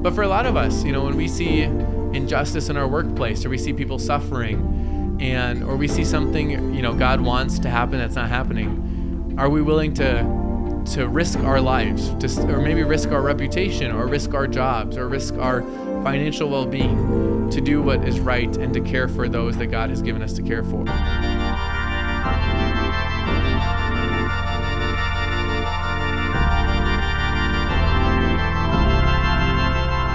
But for a lot of us, when we see injustice in our workplace, or we see people suffering, or we see something, God wants to happen that's not happening, are we willing to risk our lives, or maybe risk our reputation, or risk our jobs, or risk our financial well-being to do what is right and to care for those that God has given us to care for?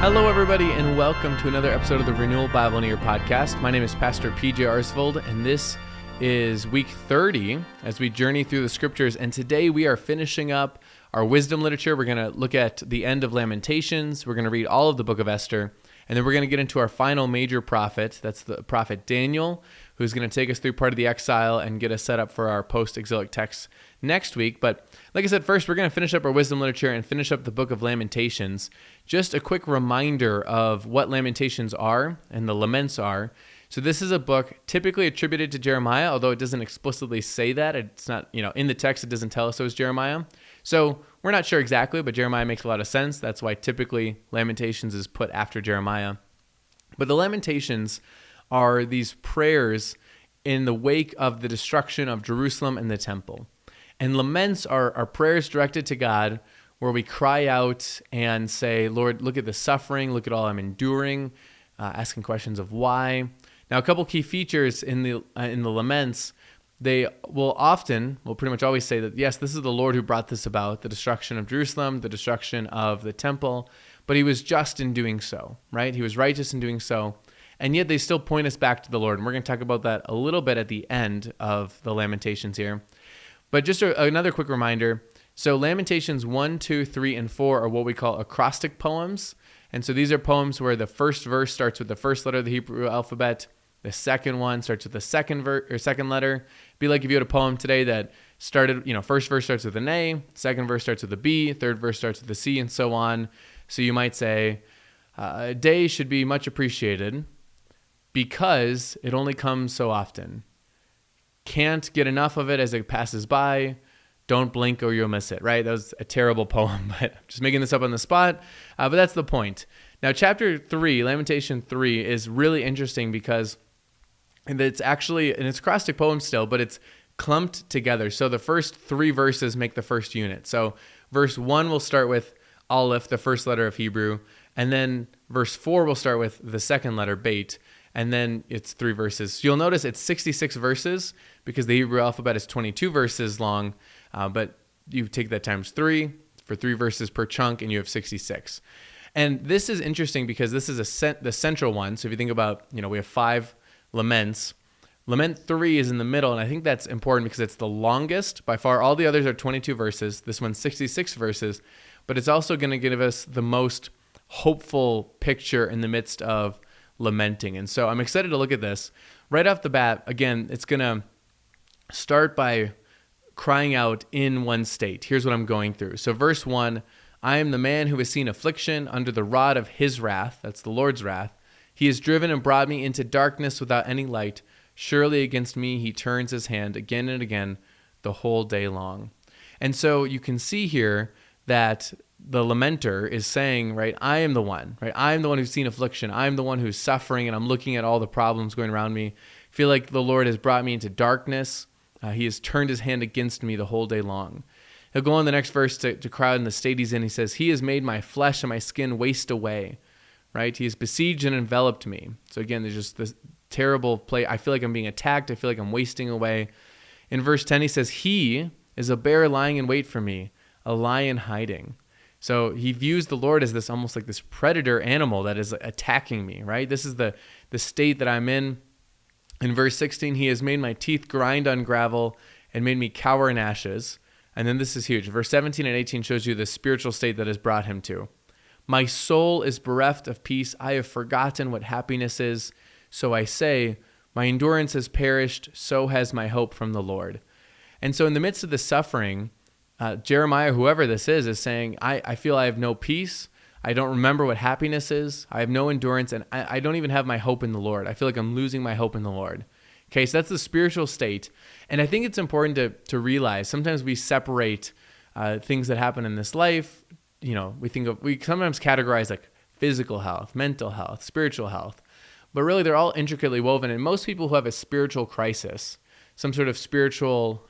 Hello, everybody, and welcome to another episode of the Renewal Bible in Ear podcast. My name is Pastor PJ Arsvold, and this is week 30 as we journey through the scriptures. And today we are finishing up our wisdom literature. We're going to look at the end of Lamentations. We're going to read all of the book of Esther, and then we're going to get into our final major prophet. That's the prophet Daniel, who's going to take us through part of the exile and get us set up for our post-exilic text next week. But like I said, first we're going to finish up our wisdom literature and finish up the book of Lamentations. Just a quick reminder of what Lamentations are and the laments are. So this is a book typically attributed to Jeremiah, although it doesn't explicitly say that. It's not, in the text it doesn't tell us it was Jeremiah. So we're not sure exactly, but Jeremiah makes a lot of sense. That's why typically Lamentations is put after Jeremiah. But the Lamentations are these prayers in the wake of the destruction of Jerusalem and the temple. And laments are prayers directed to God where we cry out and say, Lord, look at the suffering, look at all I'm enduring, asking questions of why. Now, a couple key features in the laments, they will pretty much always say that, yes, this is the Lord who brought this about, the destruction of Jerusalem, the destruction of the temple, but he was just in doing so, right? He was righteous in doing so. And yet they still point us back to the Lord. And we're going to talk about that a little bit at the end of the Lamentations here. But just another quick reminder. So Lamentations 1, 2, 3, and 4 are what we call acrostic poems. And so these are poems where the first verse starts with the first letter of the Hebrew alphabet. The second one starts with the second letter. It'd be like if you had a poem today that started, first verse starts with an A, second verse starts with a B, third verse starts with a C, and so on. So you might say, a day should be much appreciated because it only comes so often. Can't get enough of it as it passes by. Don't blink or you'll miss it, right? That was a terrible poem, but I'm just making this up on the spot. But that's the point. Now, chapter 3, Lamentation 3, is really interesting because it's actually, and it's acrostic poem still, but it's clumped together. So the first 3 verses make the first unit. So verse 1 will start with Aleph, the first letter of Hebrew, and then verse 4 will start with the second letter, Beit, and then it's 3 verses. So you'll notice it's 66 verses because the Hebrew alphabet is 22 verses long, but you take that times 3 for 3 verses per chunk, and you have 66. And this is interesting because this is the central one. So if you think about, we have 5 laments. Lament 3 is in the middle, and I think that's important because it's the longest. By far, all the others are 22 verses. This one's 66 verses, but it's also going to give us the most hopeful picture in the midst of lamenting. And so I'm excited to look at this. Right off the bat, again, it's going to start by crying out in one state. Here's what I'm going through. So verse 1, I am the man who has seen affliction under the rod of his wrath. That's the Lord's wrath. He has driven and brought me into darkness without any light. Surely against me he turns his hand again and again the whole day long. And so you can see here that the lamenter is saying, right, I am the one, right? I am the one who's seen affliction. I'm the one who's suffering, and I'm looking at all the problems going around me. I feel like the Lord has brought me into darkness. He has turned his hand against me the whole day long. He'll go on the next verse to cry in the state he's in. He says, he has made my flesh and my skin waste away, right? He has besieged and enveloped me. So again, there's just this terrible play. I feel like I'm being attacked. I feel like I'm wasting away. In verse 10, he says, he is a bear lying in wait for me, a lion hiding. So he views the Lord as this almost like this predator animal that is attacking me, right? This is the state that I'm in. In verse 16, he has made my teeth grind on gravel and made me cower in ashes. And then this is huge. Verse 17 and 18 shows you the spiritual state that has brought him to. My soul is bereft of peace. I have forgotten what happiness is. So I say, my endurance has perished. So has my hope from the Lord. And so in the midst of the suffering, Jeremiah, whoever this is saying, I feel I have no peace. I don't remember what happiness is. I have no endurance, and I don't even have my hope in the Lord. I feel like I'm losing my hope in the Lord. Okay, so that's the spiritual state. And I think it's important to realize sometimes we separate things that happen in this life. We sometimes categorize like physical health, mental health, spiritual health. But really, they're all intricately woven. And most people who have a spiritual crisis, some sort of spiritual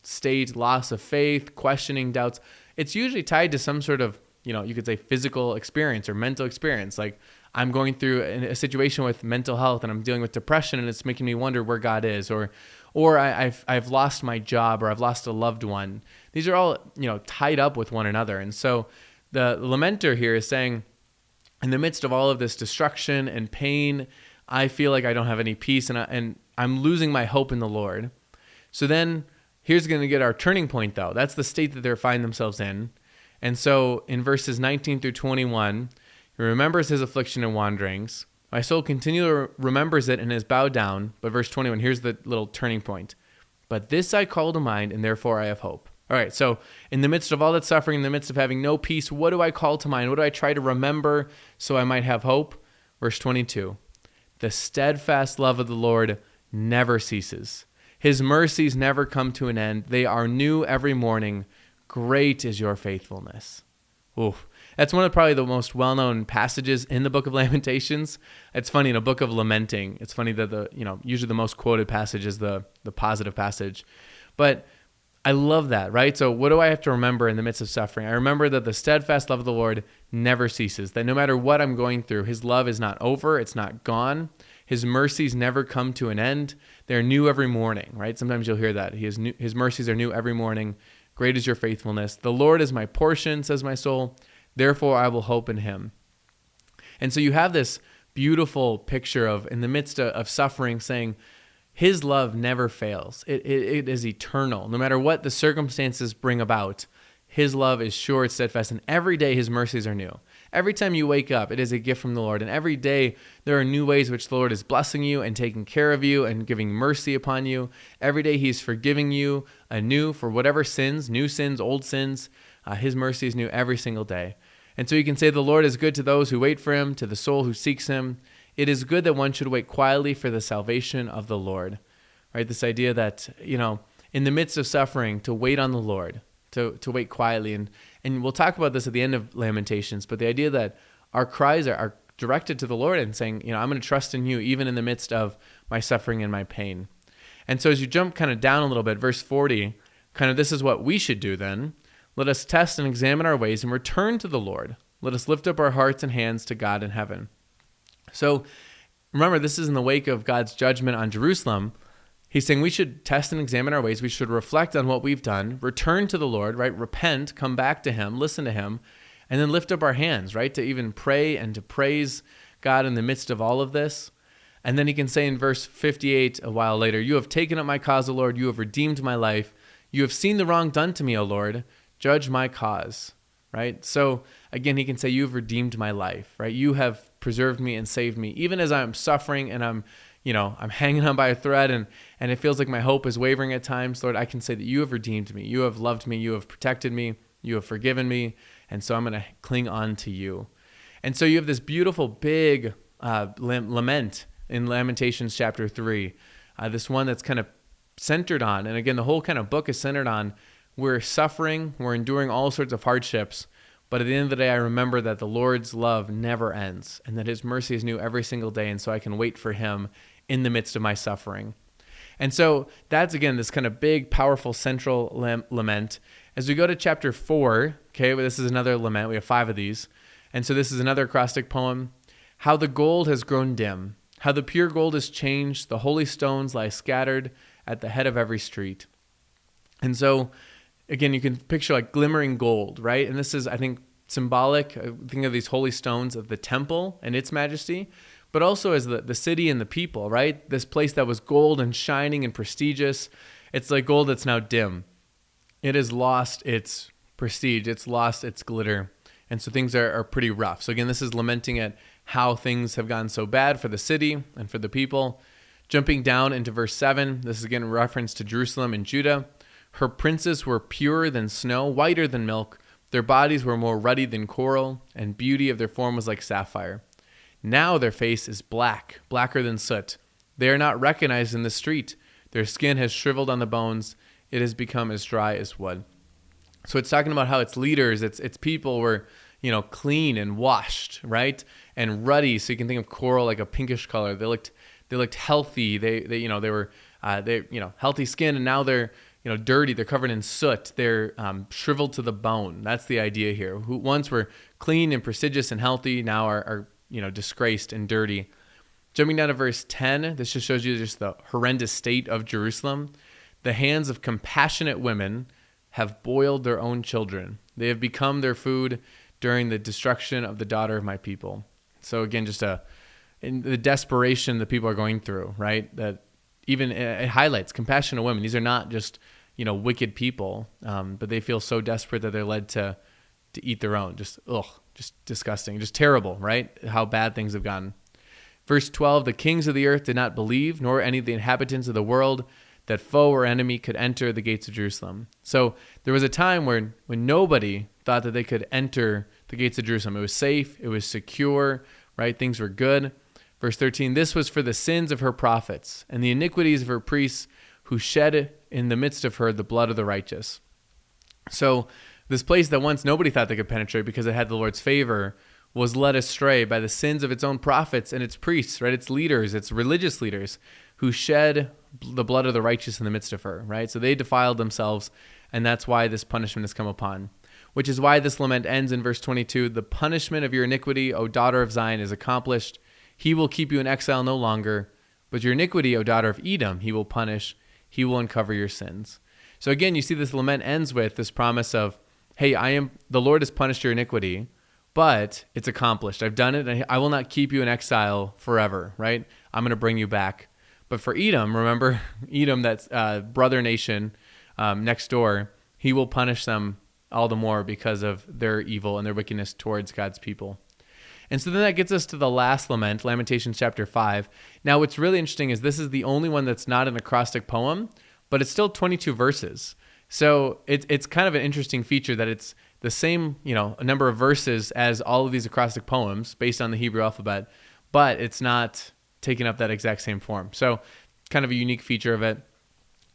state, loss of faith, questioning, doubts, it's usually tied to some sort of, you could say physical experience or mental experience. Like, I'm going through a situation with mental health and I'm dealing with depression and it's making me wonder where God is, or I've lost my job, or I've lost a loved one. These are all, tied up with one another. And so the lamenter here is saying, in the midst of all of this destruction and pain, I feel like I don't have any peace and I'm losing my hope in the Lord. So then here's going to get our turning point, though. That's the state that they find themselves in. And so in verses 19 through 21, he remembers his affliction and wanderings. My soul continually remembers it and is bowed down. But verse 21, here's the little turning point. But this I call to mind, and therefore I have hope. All right, so in the midst of all that suffering, in the midst of having no peace, what do I call to mind? What do I try to remember so I might have hope? Verse 22, the steadfast love of the Lord never ceases. His mercies never come to an end. They are new every morning. Great is your faithfulness. Oof. That's one of probably the most well-known passages in the book of Lamentations. It's funny, in a book of lamenting, it's funny that usually the most quoted passage is the positive passage. But I love that, right? So what do I have to remember in the midst of suffering? I remember that the steadfast love of the Lord never ceases, that no matter what I'm going through, his love is not over, it's not gone. His mercies never come to an end. They're new every morning, right? Sometimes you'll hear that. His mercies are new every morning. Great is your faithfulness. The Lord is my portion, says my soul. Therefore I will hope in him. And so you have this beautiful picture of, in the midst of suffering, saying, his love never fails. It is eternal. No matter what the circumstances bring about, his love is sure, it's steadfast, and every day his mercies are new. Every time you wake up, it is a gift from the Lord, and every day there are new ways which the Lord is blessing you and taking care of you and giving mercy upon you. Every day he's forgiving you anew for whatever sins, new sins, old sins. His mercy is new every single day. And so you can say the Lord is good to those who wait for him, to the soul who seeks him. It is good that one should wait quietly for the salvation of the Lord. Right? This idea that, in the midst of suffering, to wait on the Lord, to wait quietly. And we'll talk about this at the end of Lamentations, but the idea that our cries are directed to the Lord and saying, I'm going to trust in you even in the midst of my suffering and my pain. And so as you jump kind of down a little bit, verse 40, kind of this is what we should do then. Let us test and examine our ways and return to the Lord. Let us lift up our hearts and hands to God in heaven. So remember, this is in the wake of God's judgment on Jerusalem. He's saying we should test and examine our ways. We should reflect on what we've done, return to the Lord, right? Repent, come back to him, listen to him, and then lift up our hands, right? To even pray and to praise God in the midst of all of this. And then he can say in verse 58 a while later, you have taken up my cause, O Lord. You have redeemed my life. You have seen the wrong done to me, O Lord. Judge my cause, right? So again, he can say, you have redeemed my life, right? You have preserved me and saved me. Even as I'm suffering and I'm hanging on by a thread and it feels like my hope is wavering at times, Lord, I can say that you have redeemed me. You have loved me. You have protected me. You have forgiven me. And so I'm going to cling on to you. And so you have this beautiful big lament in Lamentations chapter 3, this one that's kind of centered on, and again, the whole kind of book is centered on, we're suffering, we're enduring all sorts of hardships, but at the end of the day, I remember that the Lord's love never ends and that his mercy is new every single day, and so I can wait for him in the midst of my suffering. And so that's, again, this kind of big, powerful, central lament. As we go to chapter 4, okay, this is another lament. We have 5 of these. And so this is another acrostic poem. How the gold has grown dim, how the pure gold is changed, the holy stones lie scattered at the head of every street. And so, again, you can picture like glimmering gold, right? And this is, I think, symbolic. Think of these holy stones of the temple and its majesty, but also as the city and the people, right? This place that was gold and shining and prestigious, it's like gold that's now dim. It has lost its prestige. It's lost its glitter. And so things are pretty rough. So again, this is lamenting at how things have gotten so bad for the city and for the people. Jumping down into verse 7, this is again a reference to Jerusalem and Judah. Her princes were purer than snow, whiter than milk. Their bodies were more ruddy than coral, and beauty of their form was like sapphire. Now their face is black, blacker than soot. They are not recognized in the street. Their skin has shriveled on the bones. It has become as dry as wood. So it's talking about how its leaders, its people were, clean and washed, right? And ruddy. So you can think of coral like a pinkish color. They looked healthy. They were healthy skin, and now they're dirty. They're covered in soot. They're shriveled to the bone. That's the idea here. Who once were clean and prestigious and healthy, now are disgraced and dirty. Jumping down to verse 10, this just shows you just the horrendous state of Jerusalem. The hands of compassionate women have boiled their own children. They have become their food during the destruction of the daughter of my people. So again, just in the desperation that people are going through, right? That even it highlights compassionate women. These are not just wicked people, but they feel so desperate that they're led to eat their own. Just disgusting, just terrible, right? How bad things have gotten. Verse 12, the kings of the earth did not believe, nor any of the inhabitants of the world, that foe or enemy could enter the gates of Jerusalem. So there was a time when nobody thought that they could enter the gates of Jerusalem. It was safe, it was secure, right? Things were good. Verse 13, this was for the sins of her prophets and the iniquities of her priests who shed in the midst of her the blood of the righteous. So this place that once nobody thought they could penetrate because it had the Lord's favor was led astray by the sins of its own prophets and its priests, right? Its leaders, its religious leaders who shed the blood of the righteous in the midst of her, right? So they defiled themselves, and that's why this punishment has come upon. Which is why this lament ends in verse 22, the punishment of your iniquity, O daughter of Zion, is accomplished. He will keep you in exile no longer, but your iniquity, O daughter of Edom, he will punish. He will uncover your sins. So again, you see this lament ends with this promise of, hey, the Lord has punished your iniquity, but it's accomplished. I've done it, and I will not keep you in exile forever, right? I'm going to bring you back. But for Edom, remember, Edom, that's brother nation next door, he will punish them all the more because of their evil and their wickedness towards God's people. And so then that gets us to the last lament, Lamentations chapter 5. Now, what's really interesting is this is the only one that's not an acrostic poem, but it's still 22 verses. So it's kind of an interesting feature that it's the same, a number of verses as all of these acrostic poems based on the Hebrew alphabet, but it's not taking up that exact same form. So kind of a unique feature of it.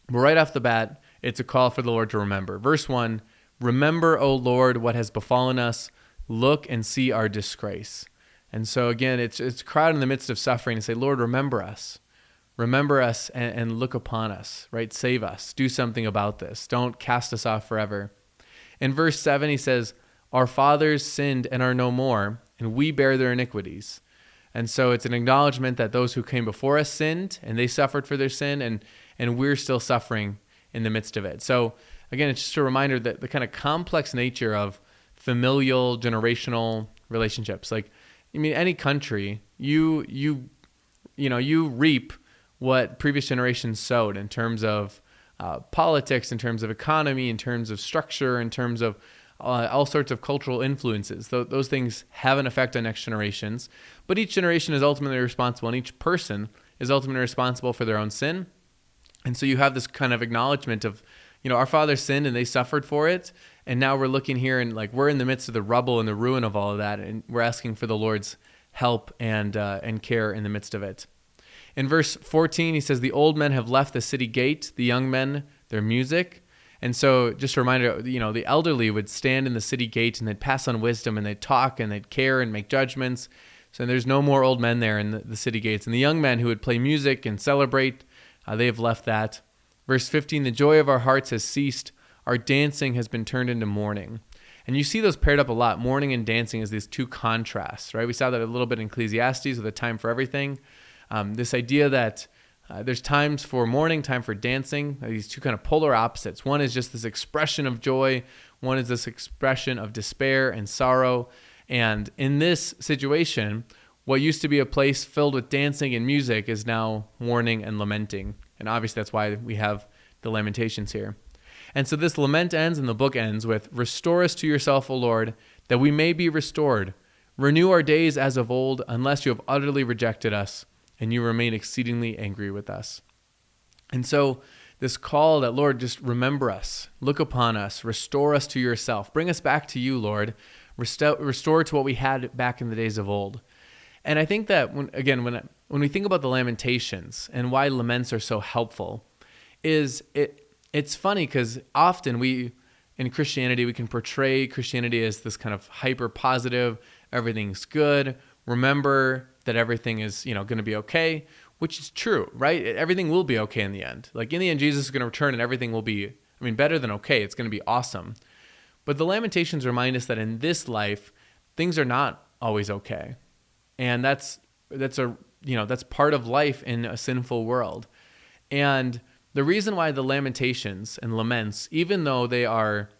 But right off the bat, it's a call for the Lord to remember. Verse 1, remember, O Lord, what has befallen us. Look and see our disgrace. And so again, it's a crowd in the midst of suffering and say, Lord, remember us. Remember us and look upon us, right? Save us. Do something about this. Don't cast us off forever. In verse 7, he says, our fathers sinned and are no more, and we bear their iniquities. And so it's an acknowledgement that those who came before us sinned, and they suffered for their sin, and we're still suffering in the midst of it. So again, it's just a reminder that the kind of complex nature of familial, generational relationships. Like, any country, you reap what previous generations sowed in terms of politics, in terms of economy, in terms of structure, in terms of all sorts of cultural influences. Those things have an effect on next generations, but each generation is ultimately responsible, and each person is ultimately responsible for their own sin. And so you have this kind of acknowledgement of, our fathers sinned and they suffered for it, and now we're looking here and we're in the midst of the rubble and the ruin of all of that, and we're asking for the Lord's help and care in the midst of it. In verse 14, he says, the old men have left the city gate, the young men their music. And so just a reminder, the elderly would stand in the city gate and they'd pass on wisdom and they'd talk and they'd care and make judgments. So there's no more old men there in the city gates. And the young men who would play music and celebrate, they have left that. Verse 15, the joy of our hearts has ceased. Our dancing has been turned into mourning. And you see those paired up a lot, mourning and dancing, as these two contrasts, right? We saw that a little bit in Ecclesiastes with a time for everything. This idea that there's times for mourning, time for dancing, these two kind of polar opposites. One is just this expression of joy. One is this expression of despair and sorrow. And in this situation, what used to be a place filled with dancing and music is now mourning and lamenting. And obviously that's why we have the Lamentations here. And so this lament ends and the book ends with, restore us to yourself, O Lord, that we may be restored. Renew our days as of old, unless you have utterly rejected us and you remain exceedingly angry with us. And so this call that, Lord, just remember us, look upon us, restore us to yourself, bring us back to you, Lord, restore to what we had back in the days of old. And I think that when we think about the Lamentations and why laments are so helpful, it's funny because often in Christianity, we can portray Christianity as this kind of hyper positive, everything's good. Remember that everything is, going to be okay, which is true, right? Everything will be okay in the end. Like in the end, Jesus is going to return and everything will be, better than okay. It's going to be awesome. But the Lamentations remind us that in this life, things are not always okay. And that's part of life in a sinful world. And the reason why the Lamentations and laments, even though they are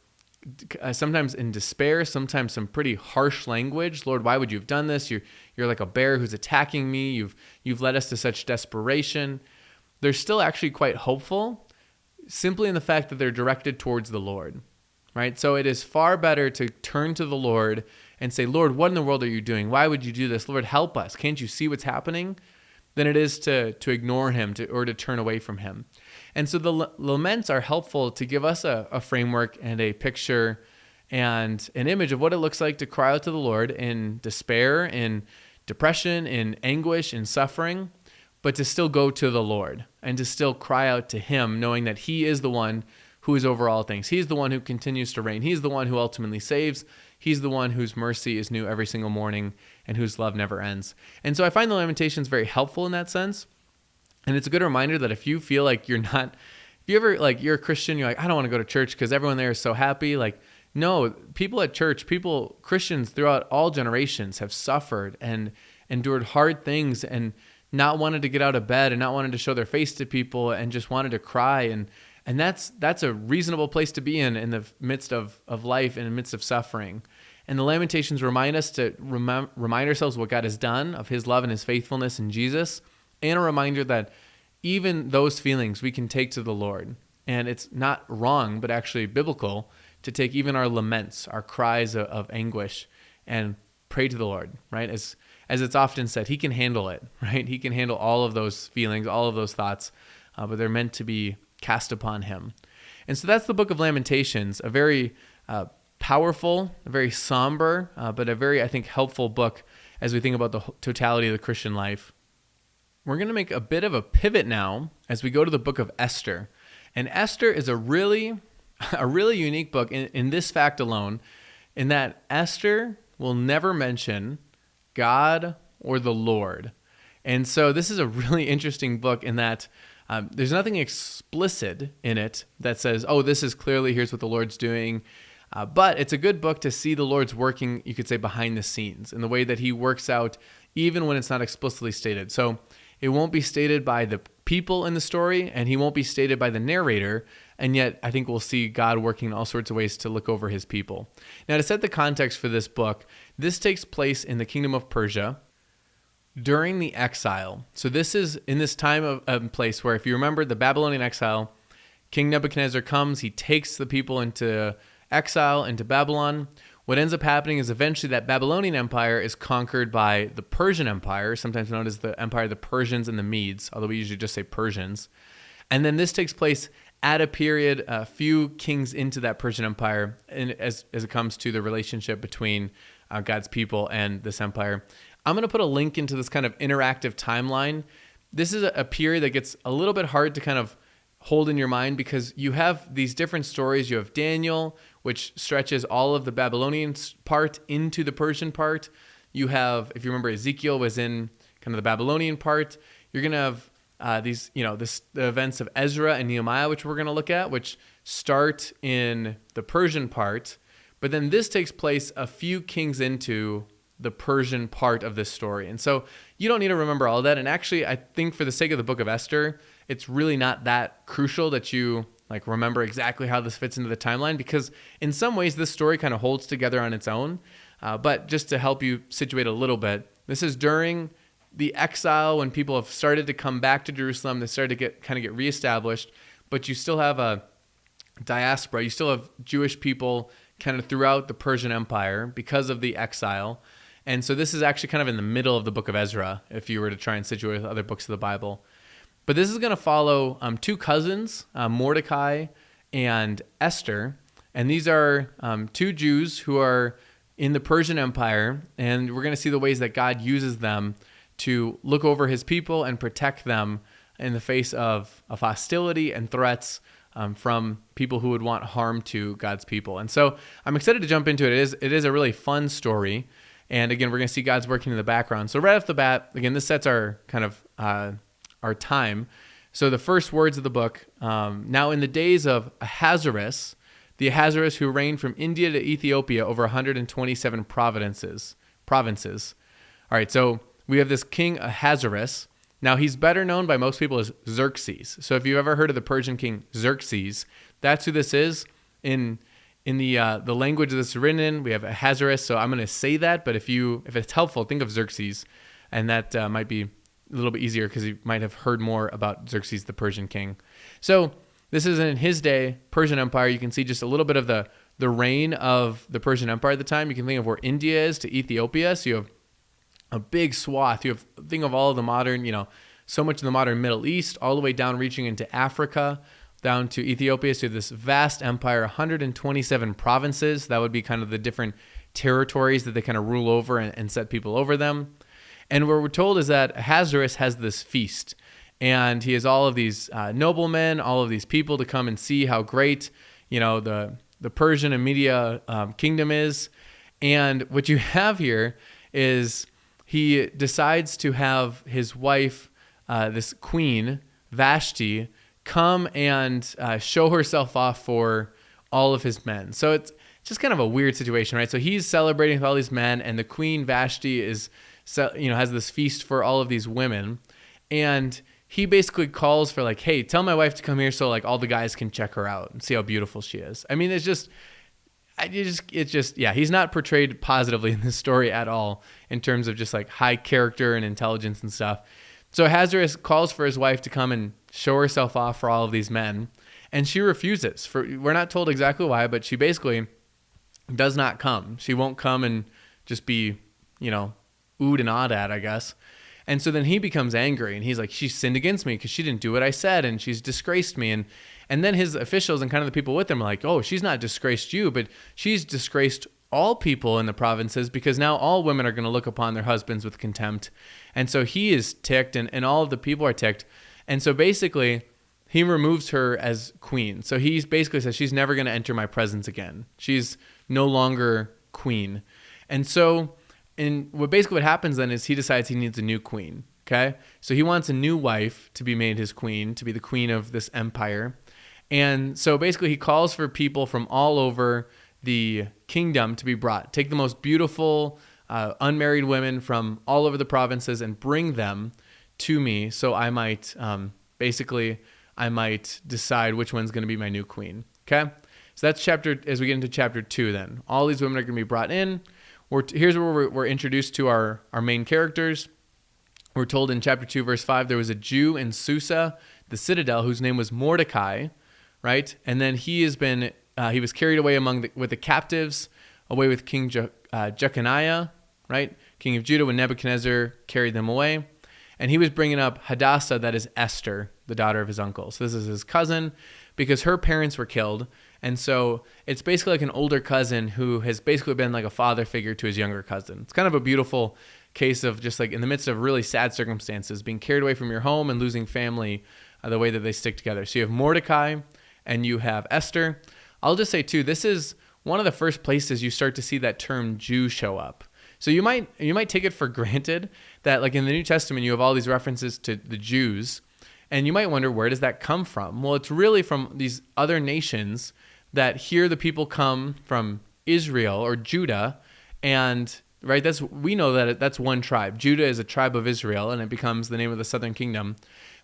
sometimes in despair, sometimes some pretty harsh language. Lord, why would you have done this? You're like a bear who's attacking me. You've led us to such desperation. They're still actually quite hopeful, simply in the fact that they're directed towards the Lord, right? So it is far better to turn to the Lord and say, Lord, what in the world are you doing? Why would you do this? Lord, help us. Can't you see what's happening? Than it is to ignore him or to turn away from him. And so the laments are helpful to give us a framework and a picture and an image of what it looks like to cry out to the Lord in despair, in depression, in anguish, in suffering, but to still go to the Lord and to still cry out to him, knowing that he is the one who is over all things. He's the one who continues to reign. He's the one who ultimately saves. He's the one whose mercy is new every single morning and whose love never ends. And so I find the Lamentations very helpful in that sense. And it's a good reminder that if you feel like you're you're a Christian, you're like, I don't want to go to church because everyone there is so happy. Like, no, people at church, Christians throughout all generations have suffered and endured hard things and not wanted to get out of bed and not wanted to show their face to people and just wanted to cry. And that's a reasonable place to be in the midst of life, in the midst of suffering. And the Lamentations remind us to remind ourselves what God has done, of his love and his faithfulness in Jesus, and a reminder that even those feelings we can take to the Lord. And it's not wrong, but actually biblical, to take even our laments, our cries of anguish, and pray to the Lord, right? As it's often said, he can handle it, right? He can handle all of those feelings, all of those thoughts, but they're meant to be cast upon him. And so that's the book of Lamentations, a very powerful, a very somber, but a very, I think, helpful book as we think about the totality of the Christian life. We're going to make a bit of a pivot now as we go to the book of Esther. And Esther is a really unique book in this fact alone, in that Esther will never mention God or the Lord. And so this is a really interesting book in that there's nothing explicit in it that says, oh, this is clearly, here's what the Lord's doing. But it's a good book to see the Lord's working, you could say, behind the scenes in the way that he works out, even when it's not explicitly stated. So it won't be stated by the people in the story, and he won't be stated by the narrator. And yet I think we'll see God working in all sorts of ways to look over his people. Now, to set the context for this book, this takes place in the kingdom of Persia during the exile. So this is in this time of place where, if you remember the Babylonian exile, King Nebuchadnezzar comes, he takes the people into exile, into Babylon. What ends up happening is eventually that Babylonian Empire is conquered by the Persian Empire, sometimes known as the Empire of the Persians and the Medes, although we usually just say Persians. And then this takes place at a period, a few kings into that Persian Empire, and as it comes to the relationship between God's people and this empire. I'm going to put a link into this kind of interactive timeline. This is a period that gets a little bit hard to kind of hold in your mind because you have these different stories. You have Daniel, which stretches all of the Babylonian part into the Persian part. You have, if you remember, Ezekiel was in kind of the Babylonian part. You're going to have the events of Ezra and Nehemiah, which we're going to look at, which start in the Persian part. But then this takes place a few kings into the Persian part of this story. And so you don't need to remember all of that. And actually, I think for the sake of the book of Esther, it's really not that crucial that you remember exactly how this fits into the timeline, because in some ways this story kind of holds together on its own. But just to help you situate a little bit, this is during the exile when people have started to come back to Jerusalem. They started to get reestablished, but you still have a diaspora. You still have Jewish people kind of throughout the Persian Empire because of the exile. And so this is actually kind of in the middle of the book of Ezra, if you were to try and situate with other books of the Bible. But this is going to follow two cousins, Mordecai and Esther. And these are two Jews who are in the Persian Empire. And we're going to see the ways that God uses them to look over his people and protect them in the face of hostility and threats from people who would want harm to God's people. And so I'm excited to jump into it. It is a really fun story. And again, we're going to see God's working in the background. So right off the bat, again, this sets our kind of our time. So the first words of the book, now in the days of Ahasuerus, the Ahasuerus who reigned from India to Ethiopia over 127 provinces. All right, so we have this king Ahasuerus. Now he's better known by most people as Xerxes. So if you've ever heard of the Persian king Xerxes, that's who this is. In the language that this is written in, we have Ahasuerus. So I'm going to say that, but if it's helpful, think of Xerxes, and that might be a little bit easier because you might have heard more about Xerxes, the Persian king. So this is in his day, Persian Empire. You can see just a little bit of the reign of the Persian Empire at the time. You can think of where India is to Ethiopia. So you have a big swath. Think of all of the modern, so much of the modern Middle East, all the way down reaching into Africa, down to Ethiopia. So this vast empire, 127 provinces. That would be kind of the different territories that they kind of rule over and set people over them. And what we're told is that Ahasuerus has this feast. And he has all of these noblemen, all of these people to come and see how great, the Persian and Media kingdom is. And what you have here is he decides to have his wife, this queen, Vashti, come and show herself off for all of his men. So it's just kind of a weird situation, right? So he's celebrating with all these men, and the queen Vashti has this feast for all of these women. And he basically calls for hey, tell my wife to come here so all the guys can check her out and see how beautiful she is. I mean, he's not portrayed positively in this story at all in terms of just high character and intelligence and stuff. So Ahasuerus calls for his wife to come and show herself off for all of these men, and she refuses. We're not told exactly why, but she basically does not come. She won't come and just be, oohed and awed at, I guess. And so then he becomes angry, and he's like, she sinned against me because she didn't do what I said, and she's disgraced me. And then his officials and kind of the people with him are like, oh, she's not disgraced you, but she's disgraced all people in the provinces, because now all women are going to look upon their husbands with contempt. And so he is ticked, and all of the people are ticked. And so basically, he removes her as queen. So he basically says she's never going to enter my presence again. She's no longer queen. And so what happens then is he decides he needs a new queen, okay? So he wants a new wife to be made his queen, to be the queen of this empire. And so basically he calls for people from all over the kingdom to be brought. Take the most beautiful unmarried women from all over the provinces and bring them to me so I might decide which one's going to be my new queen, okay? So that's as we get into chapter 2 then. All these women are going to be brought in. Here's where we're introduced to our main characters. We're told in chapter 2, verse 5, there was a Jew in Susa, the citadel, whose name was Mordecai, right? And then he was carried away with the captives, away with King Jeconiah, right? King of Judah, when Nebuchadnezzar carried them away. And he was bringing up Hadassah, that is Esther, the daughter of his uncle. So this is his cousin, because her parents were killed. And so it's basically like an older cousin who has basically been like a father figure to his younger cousin. It's kind of a beautiful case of just in the midst of really sad circumstances, being carried away from your home and losing family, the way that they stick together. So you have Mordecai and you have Esther. I'll just say too, this is one of the first places you start to see that term Jew show up. So you might take it for granted that in the New Testament, you have all these references to the Jews, and you might wonder, where does that come from? Well, it's really from these other nations that here the people come from Israel or Judah, and right, we know that that's one tribe. Judah is a tribe of Israel, and it becomes the name of the southern kingdom.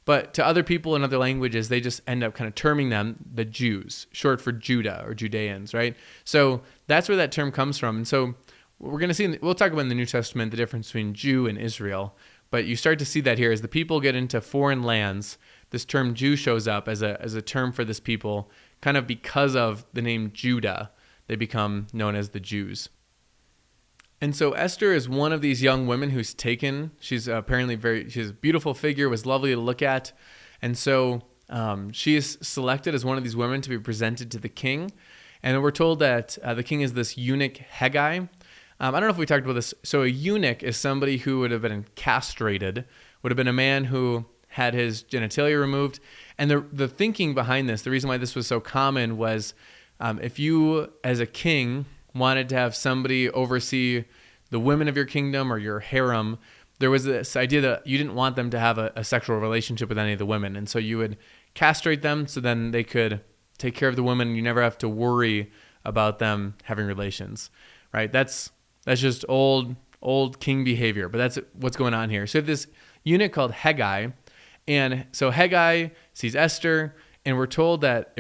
But to other people in other languages, they just end up kind of terming them the Jews, short for Judah or Judeans, right? So that's where that term comes from. And so we're going to see, we'll talk about in the New Testament the difference between Jew and Israel, but you start to see that here as the people get into foreign lands. This term Jew shows up as a term for this people, kind of because of the name Judah. They become known as the Jews. And so Esther is one of these young women who's taken. She's apparently she's a beautiful figure, was lovely to look at. And so she is selected as one of these women to be presented to the king. And we're told that the king is this eunuch Haggai. I don't know if we talked about this. So a eunuch is somebody who would have been castrated, would have been a man who had his genitalia removed. And the thinking behind this, the reason why this was so common was if you, as a king, wanted to have somebody oversee the women of your kingdom or your harem, there was this idea that you didn't want them to have a sexual relationship with any of the women. And so you would castrate them so then they could take care of the women and you never have to worry about them having relations, right? That's just old king behavior, but that's what's going on here. So you have this eunuch called Hegai, and so Hegai sees Esther, and we're told that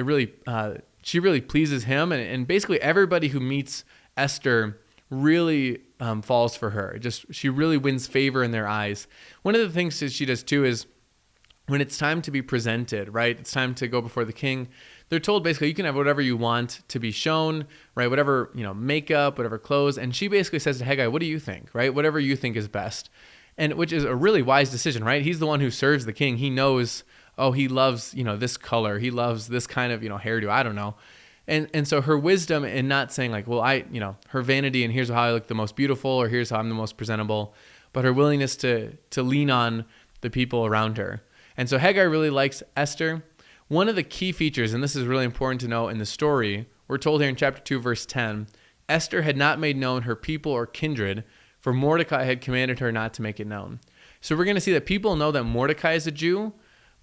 she really pleases him, and basically everybody who meets Esther really falls for her. She really wins favor in their eyes. One of the things that she does too is when it's time to be presented, right? It's time to go before the king. They're told basically you can have whatever you want to be shown, right? Whatever, makeup, whatever clothes. And she basically says to Hegai, what do you think, right? Whatever you think is best. And which is a really wise decision, right? He's the one who serves the king. He knows, he loves, this color. He loves this kind of, hairdo. I don't know. And so her wisdom in not saying like, well, her vanity and here's how I look the most beautiful or here's how I'm the most presentable, but her willingness to lean on the people around her. And so Hegai really likes Esther. One of the key features, and this is really important to know in the story, we're told here in chapter 2, verse 10, Esther had not made known her people or kindred, for Mordecai had commanded her not to make it known. So we're going to see that people know that Mordecai is a Jew,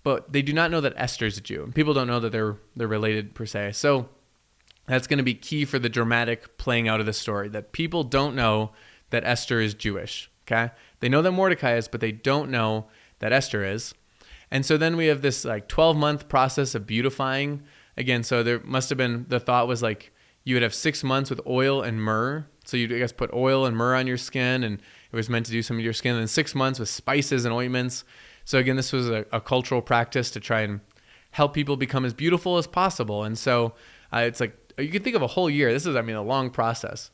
but they do not know that Esther is a Jew. And people don't know that they're related per se. So that's going to be key for the dramatic playing out of the story, that people don't know that Esther is Jewish. Okay? They know that Mordecai is, but they don't know that Esther is. And so then we have this 12-month process of beautifying. Again, so there must have been, the thought was you would have 6 months with oil and myrrh. So you'd, put oil and myrrh on your skin, and it was meant to do something to your skin. And then 6 months with spices and ointments. So again, this was a cultural practice to try and help people become as beautiful as possible. And so it's you can think of a whole year. This is, a long process.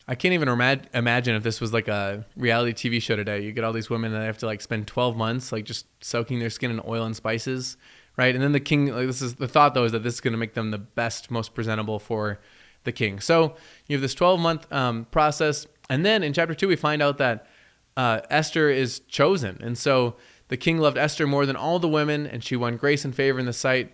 I can't even imagine if this was like a reality TV show today. You get all these women that have to spend 12 months just soaking their skin in oil and spices, right? And then the king, this is the thought though, is that this is going to make them the best, most presentable for the king. So you have this 12-month process. And then in chapter 2, we find out that Esther is chosen. And so the king loved Esther more than all the women, and she won grace and favor in the sight,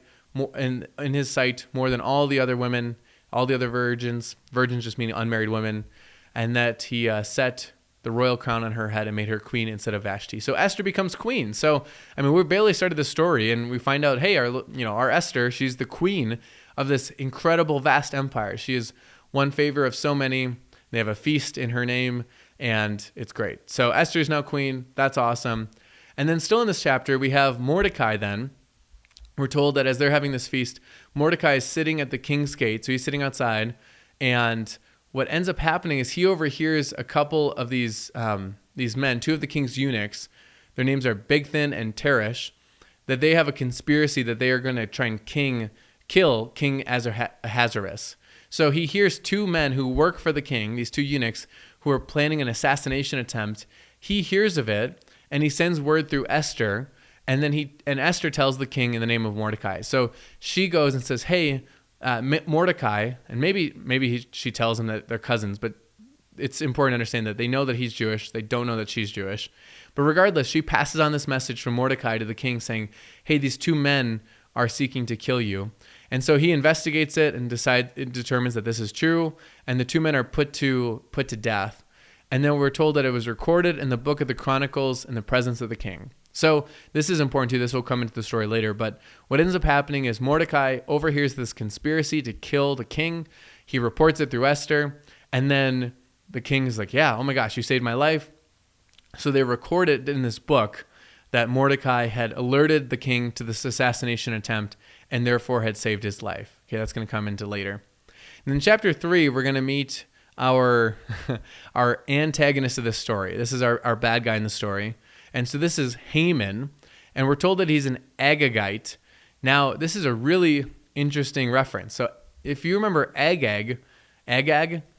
in his sight, more than all the other women, all the other virgins just meaning unmarried women, and that he set the royal crown on her head and made her queen instead of Vashti. So Esther becomes queen. So, we barely started the story, and we find out, hey, our Esther, she's the queen of this incredible, vast empire. She has won favor of so many. They have a feast in her name, and it's great. So Esther's now queen. That's awesome. And then still in this chapter, we have Mordecai then. We're told that as they're having this feast, Mordecai is sitting at the king's gate. So he's sitting outside, and what ends up happening is he overhears a couple of these men, two of the king's eunuchs. Their names are Bigthan and Teresh, that they have a conspiracy that they are going to try and kill King Ahasuerus. So he hears two men who work for the king, these two eunuchs, who are planning an assassination attempt. He hears of it, and he sends word through Esther, and then Esther tells the king in the name of Mordecai. So she goes and says, hey, Mordecai, and maybe she tells him that they're cousins, but it's important to understand that they know that he's Jewish. They don't know that she's Jewish. But regardless, she passes on this message from Mordecai to the king saying, hey, these two men are seeking to kill you. And so he investigates it and determines that this is true, and the two men are put to death. And then we're told that it was recorded in the book of the Chronicles in the presence of the king. So this is important too. This will come into the story later. But what ends up happening is Mordecai overhears this conspiracy to kill the king. He reports it through Esther. And then the king is like, yeah, oh my gosh, you saved my life. So they record it in this book that Mordecai had alerted the king to this assassination attempt and therefore had saved his life. Okay, that's going to come into later. And in chapter 3, we're going to meet our antagonist of this story. This is our bad guy in the story. And so this is Haman, and we're told that he's an Agagite. Now, this is a really interesting reference. So if you remember Agag,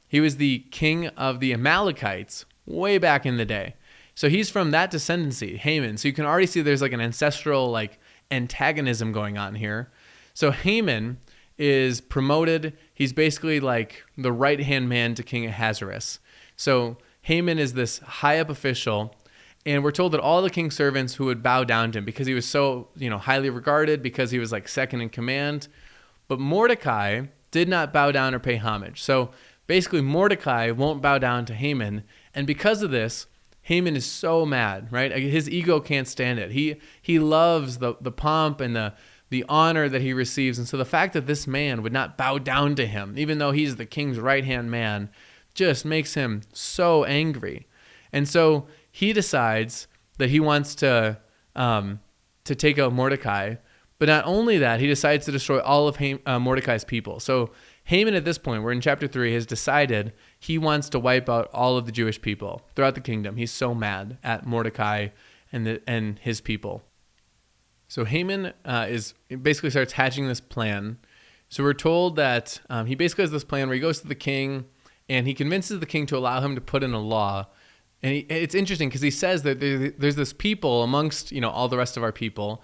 he was the king of the Amalekites way back in the day. So he's from that descendancy, Haman. So you can already see there's an ancestral antagonism going on here. So Haman is promoted. He's basically the right-hand man to King Ahasuerus. So Haman is this high-up official, And we're told that all the king's servants who would bow down to him because he was so, highly regarded, because he was like second in command. But Mordecai did not bow down or pay homage. So basically Mordecai won't bow down to Haman. And because of this, Haman is so mad, right? His ego can't stand it. He loves the pomp and the honor that he receives. And so the fact that this man would not bow down to him, even though he's the king's right-hand man, just makes him so angry. And so he decides that he wants to take out Mordecai. But not only that, he decides to destroy all of Mordecai's people. So Haman at this point, we're in chapter 3, has decided he wants to wipe out all of the Jewish people throughout the kingdom. He's so mad at Mordecai and his people. So Haman basically starts hatching this plan. So we're told that he basically has this plan where he goes to the king and he convinces the king to allow him to put in a law. And it's interesting because he says that there's this people amongst all the rest of our people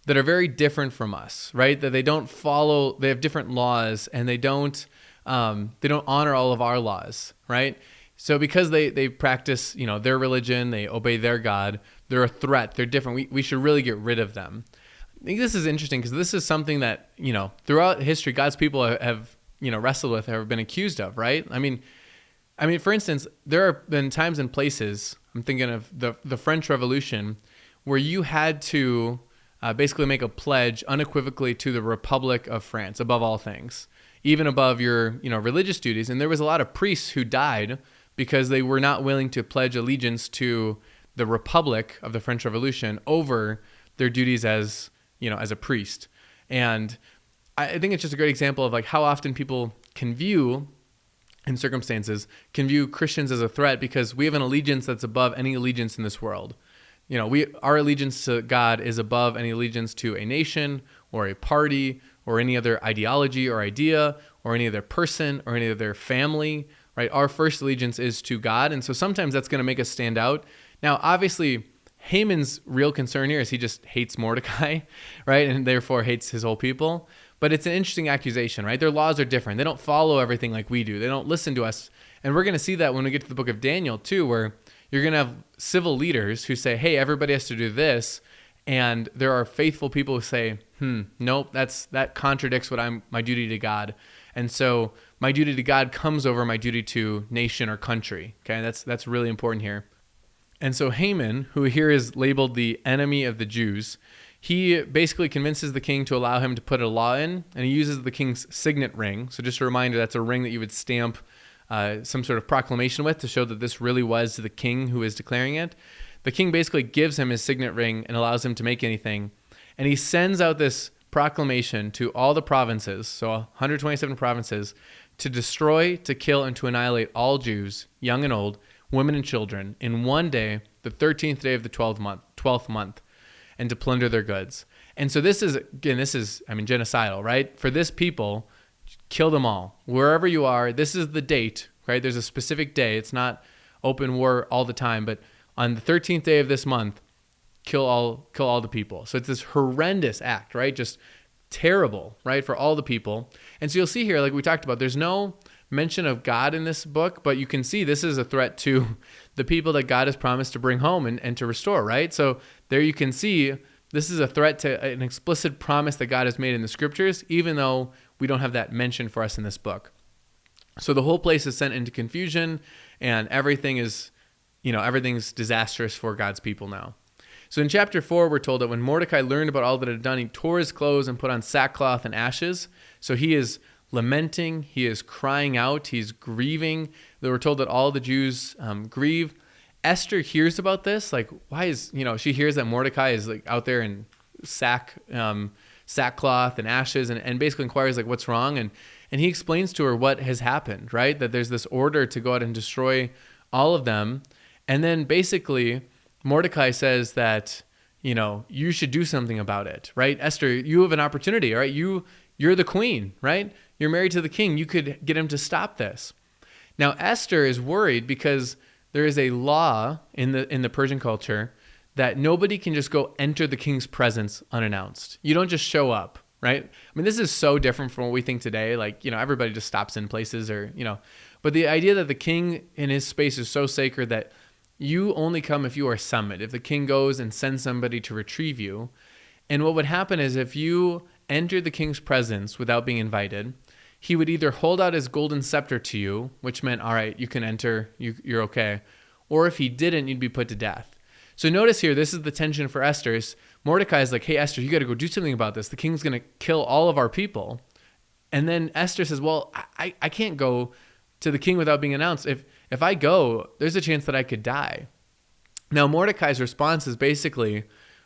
that are very different from us, right? That they don't follow, they have different laws, and they don't honor all of our laws, right? So because they practice, their religion, they obey their God, they're a threat, they're different. We should really get rid of them. I think this is interesting because this is something that, throughout history, God's people have, wrestled with, have been accused of, right? I mean, for instance, there have been times and places, I'm thinking of the French Revolution, where you had to basically make a pledge unequivocally to the Republic of France above all things, even above your religious duties. And there was a lot of priests who died because they were not willing to pledge allegiance to the Republic of the French Revolution over their duties as a priest. And I think it's just a great example of like how often people can view Christians as a threat because we have an allegiance that's above any allegiance in this world. Our allegiance to God is above any allegiance to a nation or a party or any other ideology or idea or any other person or any other family, right? Our first allegiance is to God. And so sometimes that's going to make us stand out. Now, obviously, Haman's real concern here is he just hates Mordecai, right? And therefore hates his whole people. But it's an interesting accusation, right? Their laws are different. They don't follow everything like we do. They don't listen to us. And we're going to see that when we get to the book of Daniel too, where you're going to have civil leaders who say, hey, everybody has to do this. And there are faithful people who say, nope, that contradicts my duty to God. And so my duty to God comes over my duty to nation or country. Okay, that's really important here. And so Haman, who here is labeled the enemy of the Jews, he basically convinces the king to allow him to put a law in, and he uses the king's signet ring. So just a reminder, that's a ring that you would stamp some sort of proclamation with to show that this really was the king who is declaring it. The king basically gives him his signet ring and allows him to make anything. And he sends out this proclamation to all the provinces, so 127 provinces, to destroy, to kill, and to annihilate all Jews, young and old, women and children, in one day, the 13th day of the 12th month, and to plunder their goods. And so this is genocidal, right? For this people, kill them all. Wherever you are, this is the date, right? There's a specific day. It's not open war all the time, but on the 13th day of this month, kill all the people. So it's this horrendous act, right? Just terrible, right? For all the people. And so you'll see here, like we talked about, there's no mention of God in this book, but you can see this is a threat to the people that God has promised to bring home and to restore, right? So there you can see this is a threat to an explicit promise that God has made in the scriptures, even though we don't have that mentioned for us in this book. So the whole place is sent into confusion, and everything's disastrous for God's people now. So in chapter 4, we're told that when Mordecai learned about all that had done, he tore his clothes and put on sackcloth and ashes. So he is lamenting, he is crying out, he's grieving. We're told that all the Jews grieve. Esther hears about this, like, why is, she hears that Mordecai is like out there in sackcloth and ashes, and basically inquires like what's wrong, and he explains to her what has happened, right? That there's this order to go out and destroy all of them. And then basically Mordecai says that, you should do something about it, right? Esther, you have an opportunity, right? You're the queen, right? You're married to the king. You could get him to stop this. Now, Esther is worried because there is a law in the Persian culture that nobody can just go enter the king's presence unannounced. You don't just show up, right? I mean, this is so different from what we think today. Like, everybody just stops in places but the idea that the king in his space is so sacred that you only come if you are summoned, if the king goes and sends somebody to retrieve you. And what would happen is if you entered the king's presence without being invited, he would either hold out his golden scepter to you, which meant, all right, you can enter, you're okay. Or if he didn't, you'd be put to death. So notice here, this is the tension for Esther. Mordecai is like, hey, Esther, you got to go do something about this. The king's going to kill all of our people. And then Esther says, well, I can't go to the king without being announced. If I go, there's a chance that I could die. Now, Mordecai's response is basically,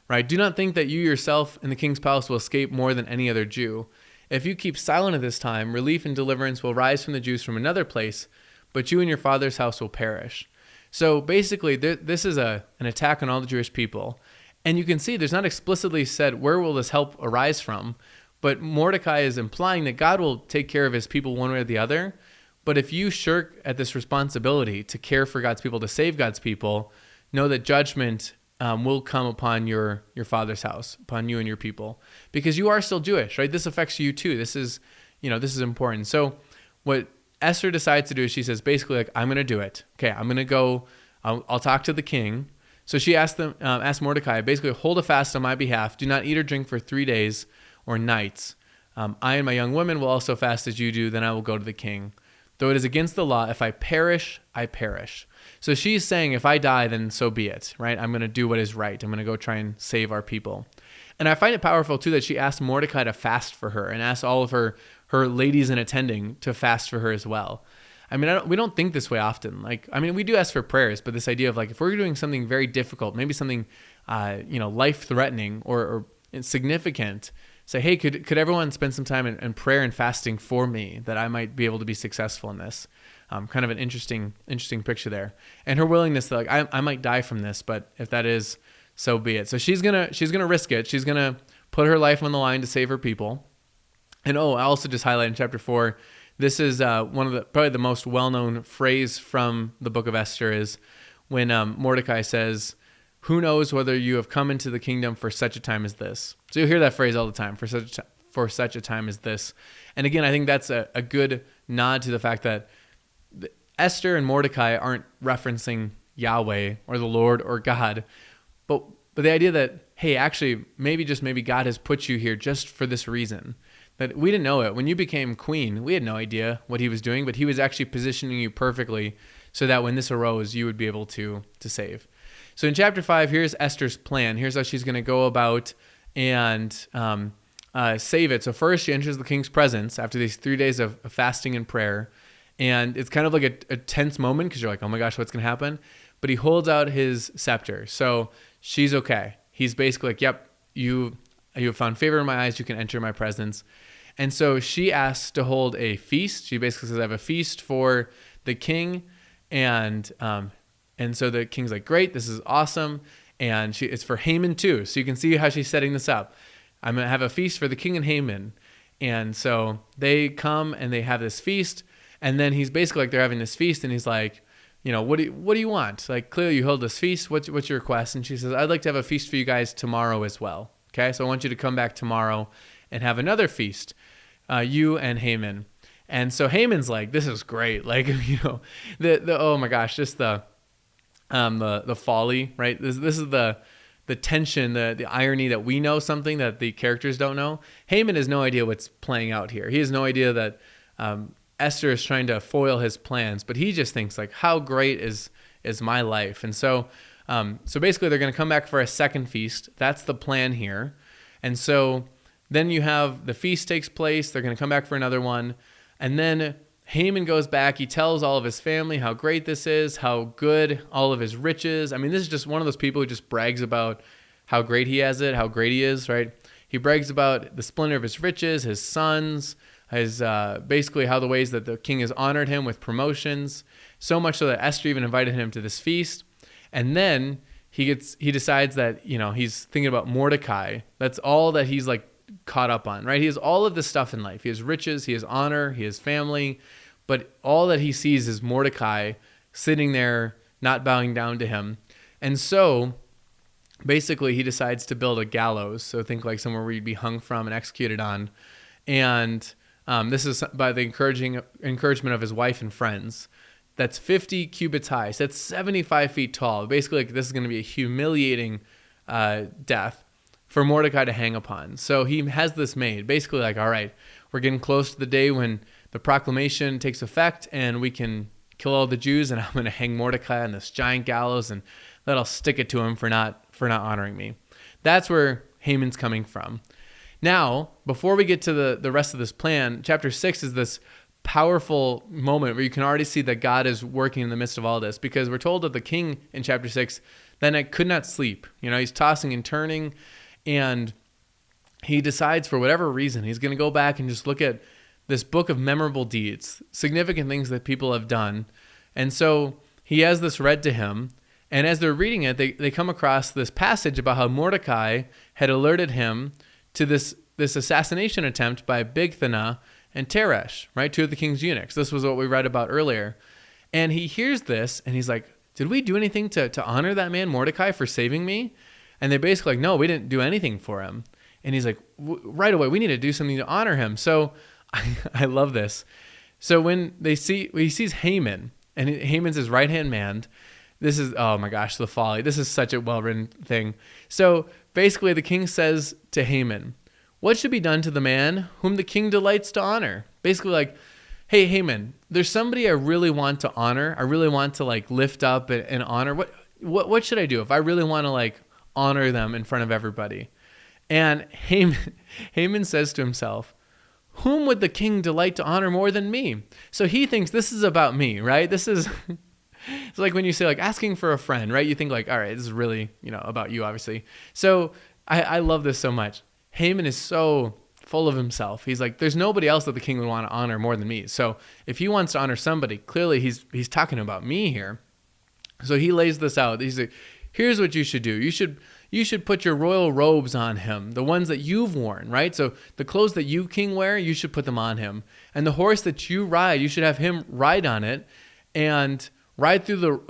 right, do not think that you yourself in the king's palace will escape more than any other Jew. If you keep silent at this time, relief and deliverance will rise from the Jews from another place, but you and your father's house will perish. So basically, this is an attack on all the Jewish people. And you can see there's not explicitly said where will this help arise from, but Mordecai is implying that God will take care of his people one way or the other. But if you shirk at this responsibility to care for God's people, to save God's people, know that judgment will come upon your father's house, upon you and your people, because you are still Jewish, right? This affects you too. This is important. So what Esther decides to do is she says basically like, I'm going to do it. Okay, I'm going to go. I'll talk to the king. So she asked Mordecai, basically hold a fast on my behalf. Do not eat or drink for 3 days or nights. I and my young women will also fast as you do. Then I will go to the king. Though it is against the law, if I perish, I perish. So she's saying, if I die, then so be it, right? I'm going to do what is right. I'm going to go try and save our people. And I find it powerful, too, that she asked Mordecai to fast for her and asked all of her ladies in attending to fast for her as well. I mean, we don't think this way often. We do ask for prayers, but this idea of like, if we're doing something very difficult, maybe something, life-threatening or significant, say, hey, could everyone spend some time in prayer and fasting for me that I might be able to be successful in this? Kind of an interesting picture there. And her willingness to like, I might die from this, but if that is, so be it. So she's gonna risk it. She's gonna put her life on the line to save her people. And I also just highlight in chapter 4, this is probably the most well-known phrase from the book of Esther is when Mordecai says, who knows whether you have come into the kingdom for such a time as this? So you'll hear that phrase all the time, for such a time as this. And again, I think that's a good nod to the fact that Esther and Mordecai aren't referencing Yahweh or the Lord or God, but the idea that, hey, actually, maybe God has put you here just for this reason. That we didn't know it. When you became queen, we had no idea what he was doing, but he was actually positioning you perfectly so that when this arose, you would be able to save. So in chapter 5, here's Esther's plan. Here's how she's going to go about and save it. So first, she enters the king's presence after these 3 days of fasting and prayer. And it's kind of like a tense moment because you're like, oh my gosh, what's going to happen? But he holds out his scepter. So she's okay. He's basically like, yep, you have found favor in my eyes. You can enter my presence. And so she asks to hold a feast. She basically says, I have a feast for the king. And so the king's like, great, this is awesome. And it's for Haman too. So you can see how she's setting this up. I'm going to have a feast for the king and Haman. And so they come and they have this feast. And then he's basically like, they're having this feast. And he's like, what do you want? Like, clearly you held this feast. What's your request? And she says, I'd like to have a feast for you guys tomorrow as well. Okay, so I want you to come back tomorrow and have another feast, you and Haman. And so Haman's like, this is great. Like, oh my gosh, just the folly, right? This is the tension, the irony that we know something that the characters don't know. Haman has no idea what's playing out here. He has no idea that Esther is trying to foil his plans, but he just thinks like, how great is my life? And so basically they're going to come back for a second feast. That's the plan here. And so then you have the feast takes place. They're going to come back for another one. And then Haman goes back. He tells all of his family how great this is, how good all of his riches. I mean, this is just one of those people who just brags about how great he has it, how great he is, right? He brags about the splendor of his riches, his sons, his basically how the ways that the king has honored him with promotions, so much so that Esther even invited him to this feast. And then he decides that, he's thinking about Mordecai. That's all that he's like caught up on, right? He has all of this stuff in life. He has riches, he has honor, he has family, but all that he sees is Mordecai sitting there, not bowing down to him. And so basically he decides to build a gallows. So think like somewhere where you'd be hung from and executed on. And this is by the encouragement of his wife and friends. that's 50 cubits high. So that's 75 feet tall. Basically, like, this is going to be a humiliating death for Mordecai to hang upon. So he has this made. Basically, like, all right, we're getting close to the day when the proclamation takes effect and we can kill all the Jews, and I'm going to hang Mordecai on this giant gallows, and that'll stick it to him for not honoring me. That's where Haman's coming from. Now, before we get to the rest of this plan, chapter 6 is this powerful moment where you can already see that God is working in the midst of all this, because we're told that the king in chapter 6 that night could not sleep. He's tossing and turning, and he decides for whatever reason he's going to go back and just look at this book of memorable deeds, significant things that people have done. And so he has this read to him, and as they're reading it, they come across this passage about how Mordecai had alerted him to this assassination attempt by Bigthana and Teresh, right? Two of the king's eunuchs. This was what we read about earlier. And he hears this, and he's like, did we do anything to honor that man Mordecai for saving me? And they're basically like, no, we didn't do anything for him. And he's like, right away, we need to do something to honor him. So I love this. So when he sees Haman, and Haman's his right-hand man. This is, oh my gosh, the folly. This is such a well-written thing. So basically the king says to Haman, what should be done to the man whom the king delights to honor? Basically like, hey, Haman, there's somebody I really want to honor. I really want to like lift up and honor. What should I do if I really want to like honor them in front of everybody? And Haman says to himself, whom would the king delight to honor more than me? So he thinks this is about me, right? This is, it's like when you say like asking for a friend, right? You think like, all right, this is really, about you, obviously. So I love this so much. Haman is so full of himself. He's like, there's nobody else that the king would want to honor more than me. So if he wants to honor somebody, clearly he's talking about me here. So he lays this out. He's like, here's what you should do. You should put your royal robes on him, the ones that you've worn, right? So the clothes that you, king, wear, you should put them on him. And the horse that you ride, you should have him ride on it and ride through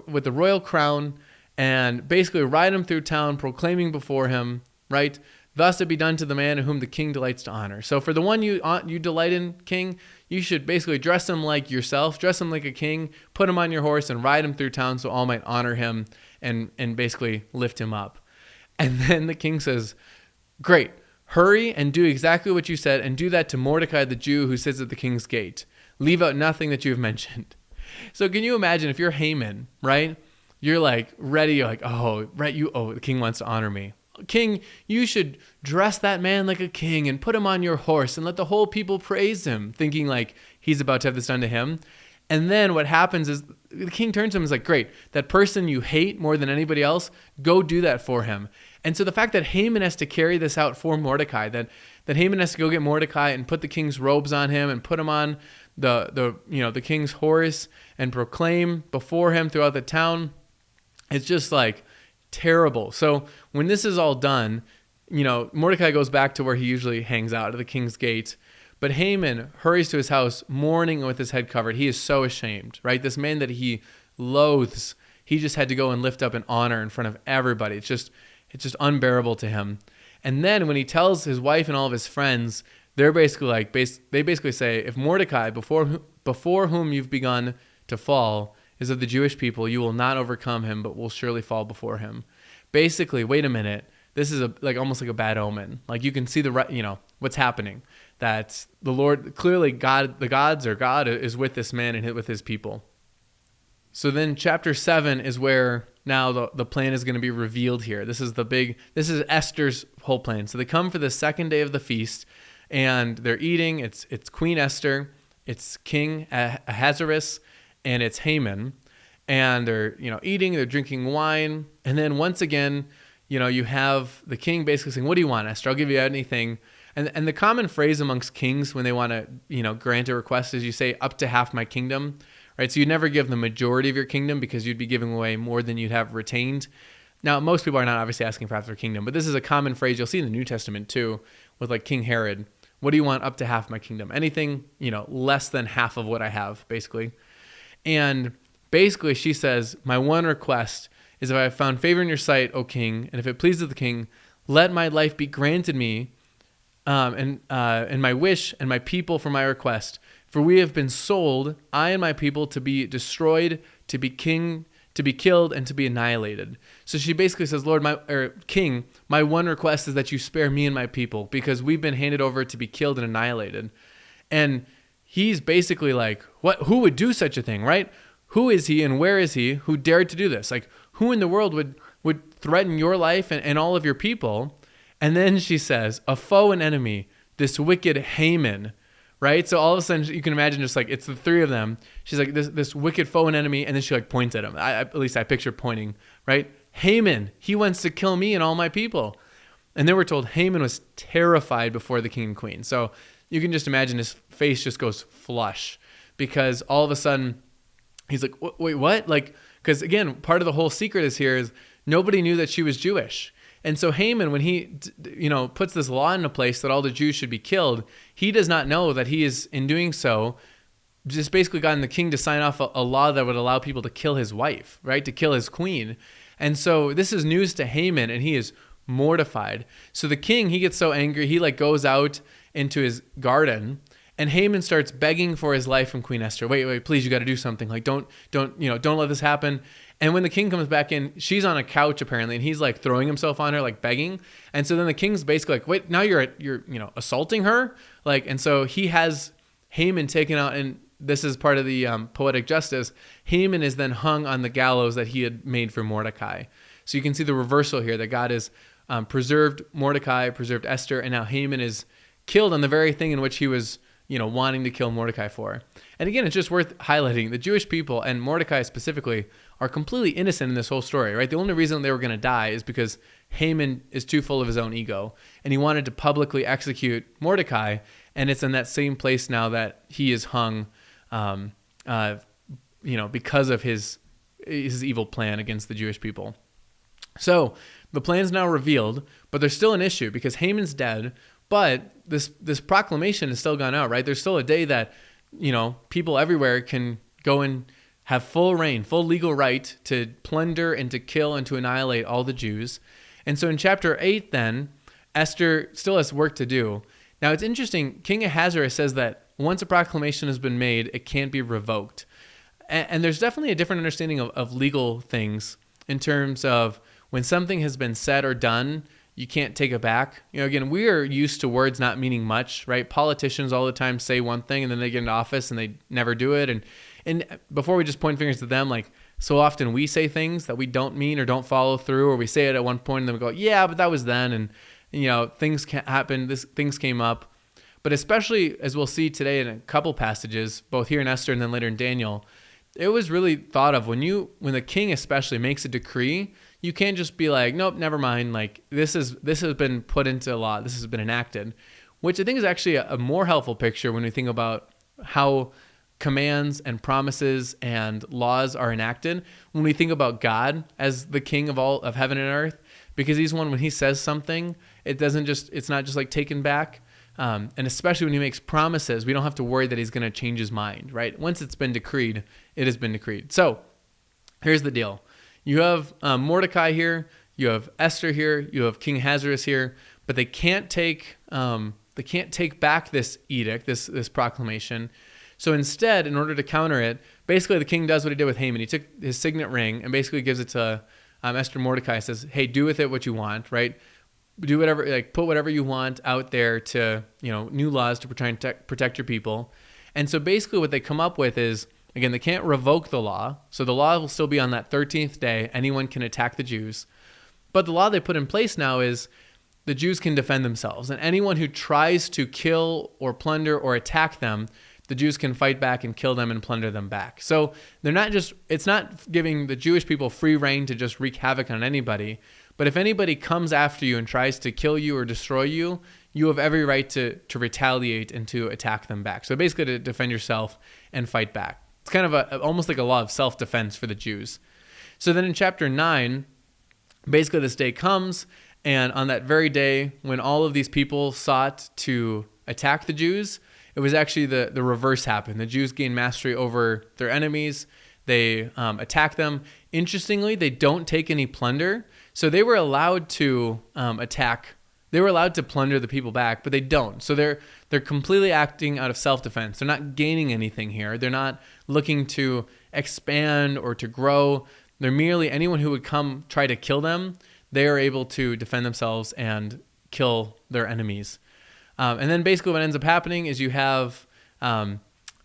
with the royal crown, and basically ride him through town, proclaiming before him, right? Thus it be done to the man whom the king delights to honor. So for the one you delight in, king, you should basically dress him like yourself, dress him like a king, put him on your horse and ride him through town so all might honor him and basically lift him up. And then the king says, great, hurry and do exactly what you said, and do that to Mordecai the Jew who sits at the king's gate. Leave out nothing that you have mentioned. So can you imagine if you're Haman, right? You're like ready, you're like, oh, right, the king wants to honor me. King, you should dress that man like a king and put him on your horse and let the whole people praise him, thinking like he's about to have this done to him. And then what happens is the king turns to him and is like, great, that person you hate more than anybody else, go do that for him. And so the fact that Haman has to carry this out for Mordecai, that Haman has to go get Mordecai and put the king's robes on him and put him on the king's horse and proclaim before him throughout the town, it's just like terrible. So when this is all done, Mordecai goes back to where he usually hangs out at the king's gate. But Haman hurries to his house, mourning with his head covered. He is so ashamed, right? This man that he loathes, he just had to go and lift up and honor in front of everybody. It's just unbearable to him. And then when he tells his wife and all of his friends, they're basically like, they basically say, if Mordecai, before whom you've begun to fall, is of the Jewish people, you will not overcome him, but will surely fall before him. Basically, wait a minute. This is almost like a bad omen. Like you can see what's happening. That the Lord, clearly God is with this man and with his people. So then chapter 7 is where now the plan is going to be revealed here. This is Esther's whole plan. So they come for the second day of the feast and they're eating. It's Queen Esther, it's King Ahasuerus, and it's Haman. And they're, eating, they're drinking wine. And then once again, you have the king basically saying, what do you want, Esther? I'll give you anything. And the common phrase amongst kings when they want to, grant a request is you say up to half my kingdom, right? So you never give the majority of your kingdom because you'd be giving away more than you'd have retained. Now, most people are not obviously asking for half their kingdom, but this is a common phrase you'll see in the New Testament too with like King Herod. What do you want up to half my kingdom? Anything, less than half of what I have, basically. And basically she says, my one request is if I have found favor in your sight, O king, and if it pleases the king, let my life be granted me, and my wish and my people for my request. For we have been sold, I and my people, to be destroyed, to be killed, and to be annihilated. So she basically says, Lord, King, my one request is that you spare me and my people, because we've been handed over to be killed and annihilated. And he's basically like, who would do such a thing, right? Who is he and where is he who dared to do this? Like, who in the world would threaten your life and all of your people? And then she says, a foe and enemy, this wicked Haman, right? So all of a sudden you can imagine just like, it's the three of them. She's like this wicked foe and enemy. And then she like points at him. At least I picture pointing, right? Haman, he wants to kill me and all my people. And then we're told Haman was terrified before the king and queen. So you can just imagine his face just goes flush, because all of a sudden he's like, wait, what? Like, because again, part of the whole secret is nobody knew that she was Jewish. And so Haman, when he, puts this law into place that all the Jews should be killed, he does not know that he is, in doing so, just basically gotten the king to sign off a law that would allow people to kill his wife, right? To kill his queen. And so this is news to Haman, and he is mortified. So the king, he gets so angry, he like goes out into his garden, and Haman starts begging for his life from Queen Esther. Wait, please, you got to do something. Like, don't let this happen. And when the king comes back in, she's on a couch apparently, and he's like throwing himself on her, like begging. And so then the king's basically like, wait, now you're assaulting her, like. And so he has Haman taken out, and this is part of the poetic justice. Haman is then hung on the gallows that he had made for Mordecai. So you can see the reversal here, that God has preserved Mordecai, preserved Esther, and now Haman is killed on the very thing in which he was wanting to kill Mordecai for. And again, it's just worth highlighting the Jewish people, and Mordecai specifically, are completely innocent in this whole story, right? The only reason they were going to die is because Haman is too full of his own ego, and he wanted to publicly execute Mordecai, and it's in that same place now that he is hung, because of his evil plan against the Jewish people. So the plan's now revealed, but there's still an issue because Haman's dead. But this proclamation has still gone out, right? There's still a day that, people everywhere can go and have full reign, full legal right to plunder and to kill and to annihilate all the Jews. And so in chapter 8 then, Esther still has work to do. Now it's interesting, King Ahasuerus says that once a proclamation has been made, it can't be revoked. And there's definitely a different understanding of legal things in terms of when something has been said or done, you can't take it back. Again, we are used to words not meaning much, right? Politicians all the time say one thing and then they get into office and they never do it. And before we just point fingers to them, like so often we say things that we don't mean or don't follow through, or we say it at one point and then we go, yeah, but that was then. And, things can happen. Things came up. But especially as we'll see today in a couple passages, both here in Esther and then later in Daniel, it was really thought of when the king especially makes a decree. You can't just be like, nope, never mind. Like this has been put into law. This has been enacted, which I think is actually a more helpful picture when we think about how commands and promises and laws are enacted. When we think about God as the king of all of heaven and earth, because he's one, when he says something, it's not just like taken back. And especially when he makes promises, we don't have to worry that he's going to change his mind, right? Once it's been decreed, it has been decreed. So here's the deal. You have Mordecai here, you have Esther here, you have King Ahasuerus here, but they can't take back this edict, this proclamation. So instead, in order to counter it, basically the king does what he did with Haman. He took his signet ring and basically gives it to Esther. Mordecai says, "Hey, do with it what you want, right? Do whatever, like put whatever you want out there to new laws to try and protect your people." And so basically, what they come up with is, again, they can't revoke the law. So the law will still be on that 13th day. Anyone can attack the Jews. But the law they put in place now is the Jews can defend themselves. And anyone who tries to kill or plunder or attack them, the Jews can fight back and kill them and plunder them back. So it's not giving the Jewish people free reign to just wreak havoc on anybody. But if anybody comes after you and tries to kill you or destroy you, you have every right to retaliate and to attack them back. So basically to defend yourself and fight back. It's kind of almost like a law of self-defense for the Jews. So then in chapter 9, basically this day comes, and on that very day when all of these people sought to attack the Jews, it was actually the reverse happened. The Jews gained mastery over their enemies. They attack them. Interestingly, they don't take any plunder. So they were allowed to attack they were allowed to plunder the people back, but they don't. So they're completely acting out of self-defense. They're not gaining anything here. They're not looking to expand or to grow. They're merely anyone who would come try to kill them, they are able to defend themselves and kill their enemies. And then basically what ends up happening is you have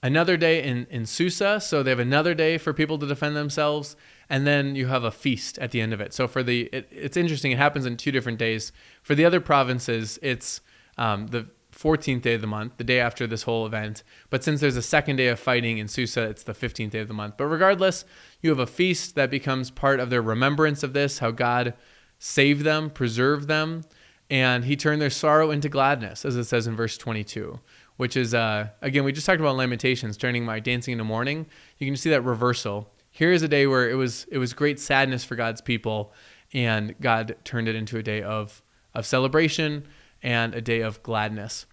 another day in Susa. So they have another day for people to defend themselves. And then you have a feast at the end of it. So it's interesting. It happens in 2 different days. For the other provinces, it's the 14th day of the month, the day after this whole event. But since there's a second day of fighting in Susa, it's the 15th day of the month. But regardless, you have a feast that becomes part of their remembrance of this, how God saved them, preserved them, and he turned their sorrow into gladness, as it says in verse 22, which is, again, we just talked about Lamentations, turning my dancing into mourning. You can see that reversal. Here is a day where it was great sadness for God's people, and God turned it into a day of celebration and a day of gladness.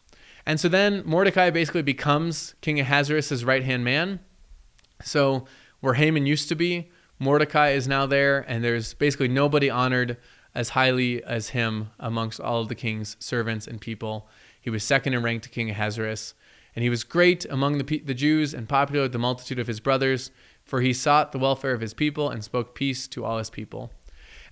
And so then Mordecai basically becomes King Ahasuerus' right-hand man. So where Haman used to be, Mordecai is now there, and there's basically nobody honored as highly as him amongst all of the king's servants and people. He was second in rank to King Ahasuerus, and he was great among the Jews and popular with the multitude of his brothers, for he sought the welfare of his people and spoke peace to all his people.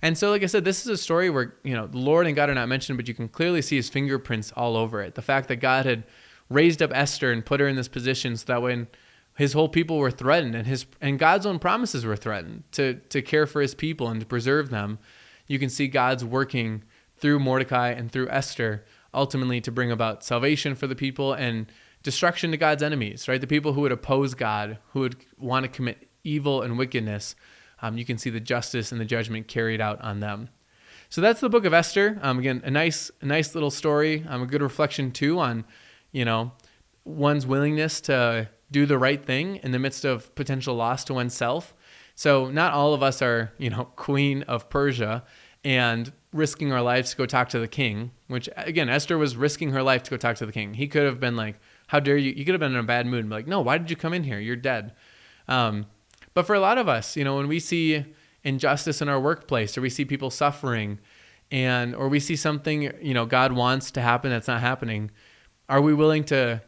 And so, like I said, this is a story where, the Lord and God are not mentioned, but you can clearly see his fingerprints all over it. The fact that God had raised up Esther and put her in this position so that when his whole people were threatened and God's own promises were threatened to care for his people and to preserve them, you can see God's working through Mordecai and through Esther ultimately to bring about salvation for the people and destruction to God's enemies, right? The people who would oppose God, who would want to commit evil and wickedness, you can see the justice and the judgment carried out on them. So that's the book of Esther. Again, a nice little story. A good reflection too on, one's willingness to do the right thing in the midst of potential loss to oneself. So not all of us are, Queen of Persia and risking our lives to go talk to the king, which again, Esther was risking her life to go talk to the king. He could have been like, how dare you? You could have been in a bad mood and be like, no, why did you come in here? You're dead. But for a lot of us, when we see injustice in our workplace, or we see people suffering, or we see something, God wants to happen that's not happening, are we willing to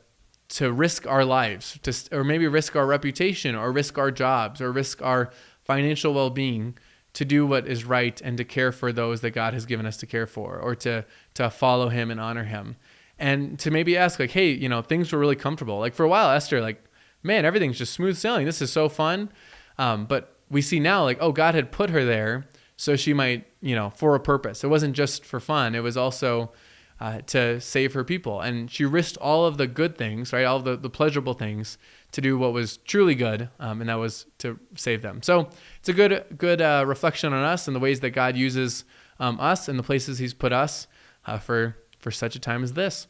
risk our lives, or maybe risk our reputation, or risk our jobs, or risk our financial well-being to do what is right and to care for those that God has given us to care for, or to follow him and honor him? And to maybe ask like, hey, things were really comfortable. Like for a while, Esther, like, man, everything's just smooth sailing. This is so fun. But we see now like, oh, God had put her there so she might, for a purpose. It wasn't just for fun. It was also to save her people. And she risked all of the good things, right? All of the pleasurable things to do what was truly good. And that was to save them. So it's a good reflection on us and the ways that God uses us and the places he's put us for such a time as this.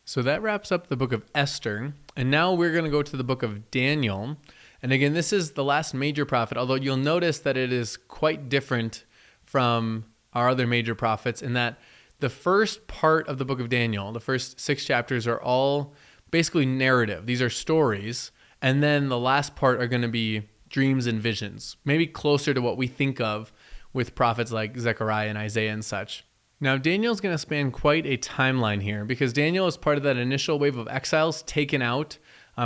So that wraps up the book of Esther. And now we're going to go to the book of Daniel. And again, this is the last major prophet, although you'll notice that it is quite different from our other major prophets in that the first part of the book of Daniel, the first 6 chapters, are all basically narrative. These are stories. And then the last part are going to be dreams and visions, maybe closer to what we think of with prophets like Zechariah and Isaiah and such. Now, Daniel's going to span quite a timeline here because Daniel is part of that initial wave of exiles taken out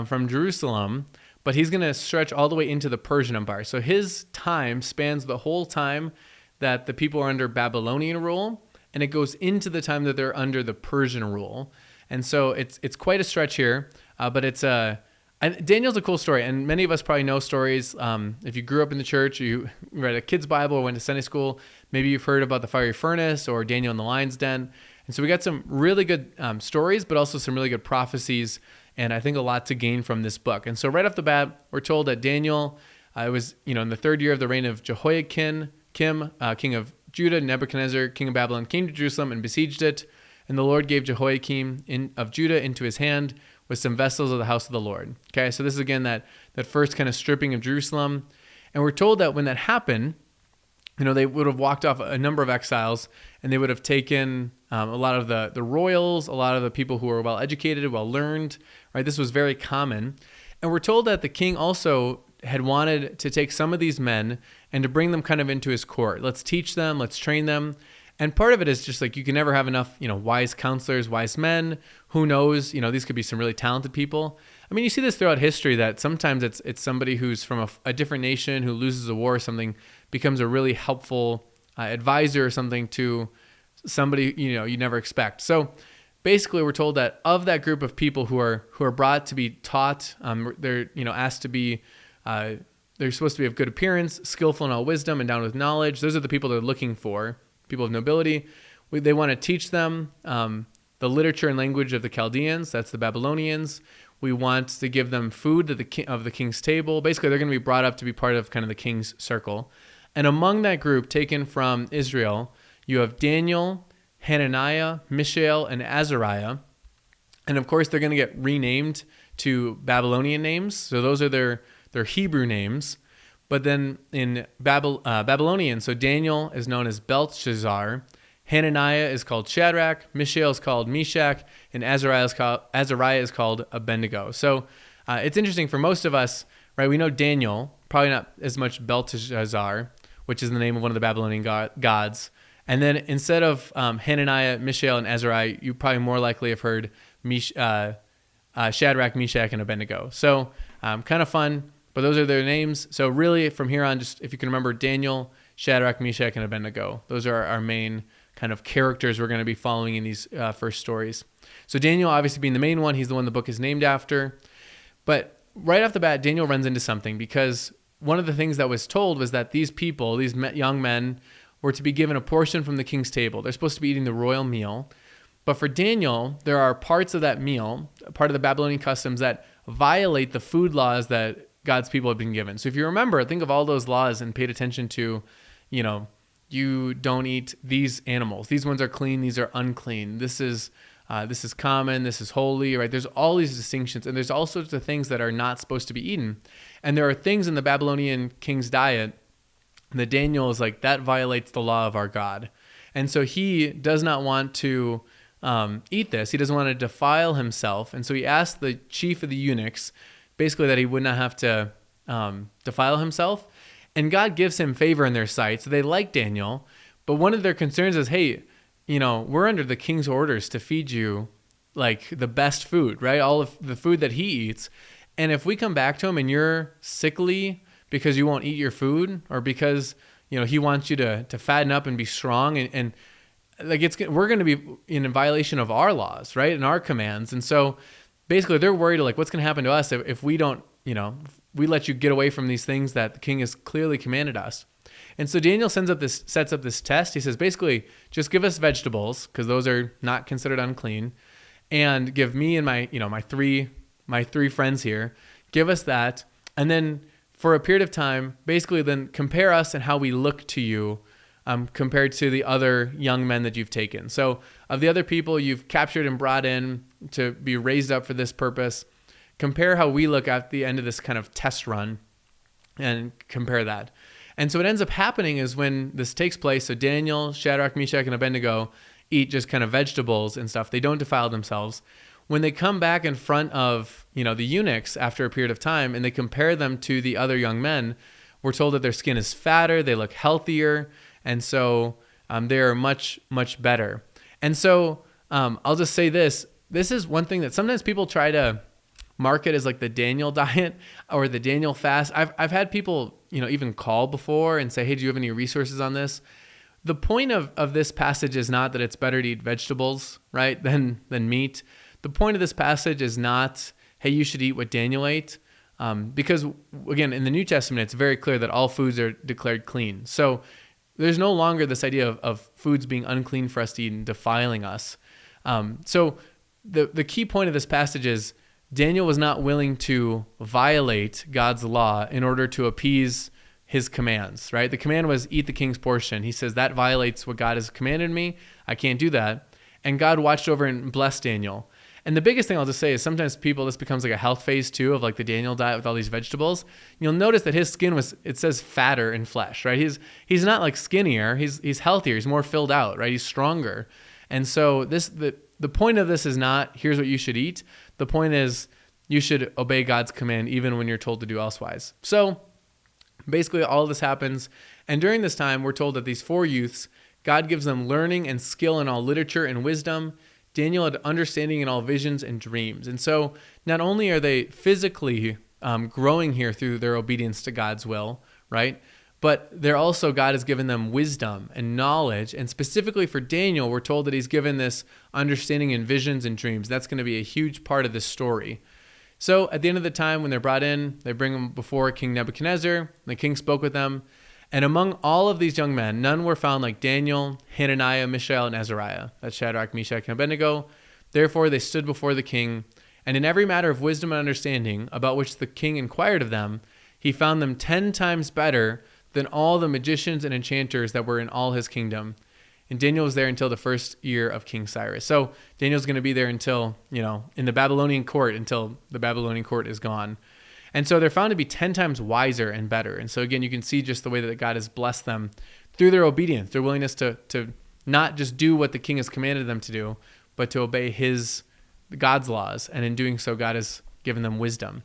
from Jerusalem, but he's going to stretch all the way into the Persian Empire. So his time spans the whole time that the people are under Babylonian rule, and it goes into the time that they're under the Persian rule. And so it's quite a stretch here, but Daniel's a cool story, and many of us probably know stories. If you grew up in the church, or you read a kid's Bible or went to Sunday school, maybe you've heard about the fiery furnace or Daniel in the lion's den. And so we got some really good stories, but also some really good prophecies, and I think a lot to gain from this book. And so right off the bat, we're told that Daniel was in the 3rd year of the reign of Jehoiakim, king of Judah. Nebuchadnezzar, king of Babylon, came to Jerusalem and besieged it. And the Lord gave Jehoiakim of Judah into his hand with some vessels of the house of the Lord. Okay, so this is again that first kind of stripping of Jerusalem. And we're told that when that happened, they would have walked off a number of exiles, and they would have taken a lot of the royals, a lot of the people who were well educated, well learned, right? This was very common. And we're told that the king also had wanted to take some of these men and to bring them kind of into his court. Let's teach them, let's train them. And part of it is just like you can never have enough, wise counselors, wise men. Who knows? These could be some really talented people. I mean, you see this throughout history that sometimes it's somebody who's from a different nation who loses a war or something, becomes a really helpful advisor or something to somebody you never expect. So basically, we're told that of that group of people who are brought to be taught, they're asked to be. They're supposed to be of good appearance, skillful in all wisdom, and endowed with knowledge. Those are the people they're looking for. People of nobility. They want to teach them the literature and language of the Chaldeans. That's the Babylonians. We want to give them food of the king's table. Basically, they're going to be brought up to be part of kind of the king's circle. And among that group, taken from Israel, you have Daniel, Hananiah, Mishael, and Azariah. And of course, they're going to get renamed to Babylonian names. So those are their Hebrew names. But then in Babylonian, so Daniel is known as Belteshazzar, Hananiah is called Shadrach, Mishael is called Meshach, and Azariah is called Abednego. So it's interesting for most of us, right? We know Daniel, probably not as much Belteshazzar, which is the name of one of the Babylonian gods. And then instead of Hananiah, Mishael, and Azariah, you probably more likely have heard Shadrach, Meshach, and Abednego. So kind of fun, but those are their names. So really from here on, just if you can remember Daniel, Shadrach, Meshach, and Abednego. Those are our main kind of characters we're going to be following in these first stories. So Daniel obviously being the main one, he's the one the book is named after. But right off the bat, Daniel runs into something because one of the things that was told was that these people, these young men, were to be given a portion from the king's table. They're supposed to be eating the royal meal. But for Daniel, there are parts of that meal, part of the Babylonian customs that violate the food laws that God's people have been given. So if you remember, think of all those laws and paid attention to, you don't eat these animals. These ones are clean. These are unclean. This is common. This is holy, right? There's all these distinctions, and there's all sorts of things that are not supposed to be eaten. And there are things in the Babylonian king's diet that Daniel is like, that violates the law of our God. And so he does not want to eat this. He doesn't want to defile himself. And so he asked the chief of the eunuchs, basically that he would not have to defile himself. And God gives him favor in their sight. So they like Daniel. But one of their concerns is, hey, we're under the king's orders to feed you like the best food, right? All of the food that he eats. And if we come back to him and you're sickly because you won't eat your food, or because, he wants you to fatten up and be strong, and like we're going to be in violation of our laws, right? And our commands. And so basically they're worried like what's going to happen to us if we don't, if we let you get away from these things that the king has clearly commanded us. And so Daniel sets up this test. He says, basically, just give us vegetables, because those are not considered unclean, and give me and my three friends here, give us that. And then for a period of time, basically then compare us and how we look to you compared to the other young men that you've taken. So of the other people you've captured and brought in to be raised up for this purpose, compare how we look at the end of this kind of test run and compare that. And so what ends up happening is when this takes place, so Daniel, Shadrach, Meshach, and Abednego eat just kind of vegetables and stuff. They don't defile themselves. When they come back in front of, the eunuchs after a period of time and they compare them to the other young men, we're told that their skin is fatter, they look healthier, and so they are much, much better. And so I'll just say this is one thing that sometimes people try to market as like the Daniel diet or the Daniel fast. I've had people, even call before and say, hey, do you have any resources on this? The point of this passage is not that it's better to eat vegetables, right, than meat. The point of this passage is not, hey, you should eat what Daniel ate. Because again, in the New Testament, it's very clear that all foods are declared clean. So there's no longer this idea of foods being unclean for us to eat and defiling us. So the key point of this passage is Daniel was not willing to violate God's law in order to appease his commands, right? The command was eat the king's portion. He says that violates what God has commanded me. I can't do that. And God watched over and blessed Daniel. And the biggest thing I'll just say is sometimes this becomes like a health phase too of like the Daniel diet with all these vegetables. You'll notice that his skin it says fatter in flesh, right? He's not like skinnier. He's healthier. He's more filled out, right? He's stronger. And so the point of this is not, here's what you should eat. The point is you should obey God's command even when you're told to do elsewise. So basically all of this happens. And during this time, we're told that these four youths God gives them learning and skill in all literature and wisdom. Daniel had understanding in all visions and dreams. And so not only are they physically growing here through their obedience to God's will, right? But they're also, God has given them wisdom and knowledge. And specifically for Daniel, we're told that he's given this understanding in visions and dreams. That's going to be a huge part of this story. So at the end of the time, when they're brought in, they bring them before King Nebuchadnezzar. The king spoke with them. And among all of these young men, none were found like Daniel, Hananiah, Mishael, and Azariah. That's Shadrach, Meshach, and Abednego. Therefore they stood before the king. And in every matter of wisdom and understanding, about which the king inquired of them, he found them 10 times better than all the magicians and enchanters that were in all his kingdom. And Daniel was there until the first year of King Cyrus. So Daniel's going to be there until, in the Babylonian court, until the Babylonian court is gone. And so they're found to be 10 times wiser and better. And so again, you can see just the way that God has blessed them through their obedience, their willingness to not just do what the king has commanded them to do, but to obey God's laws. And in doing so, God has given them wisdom.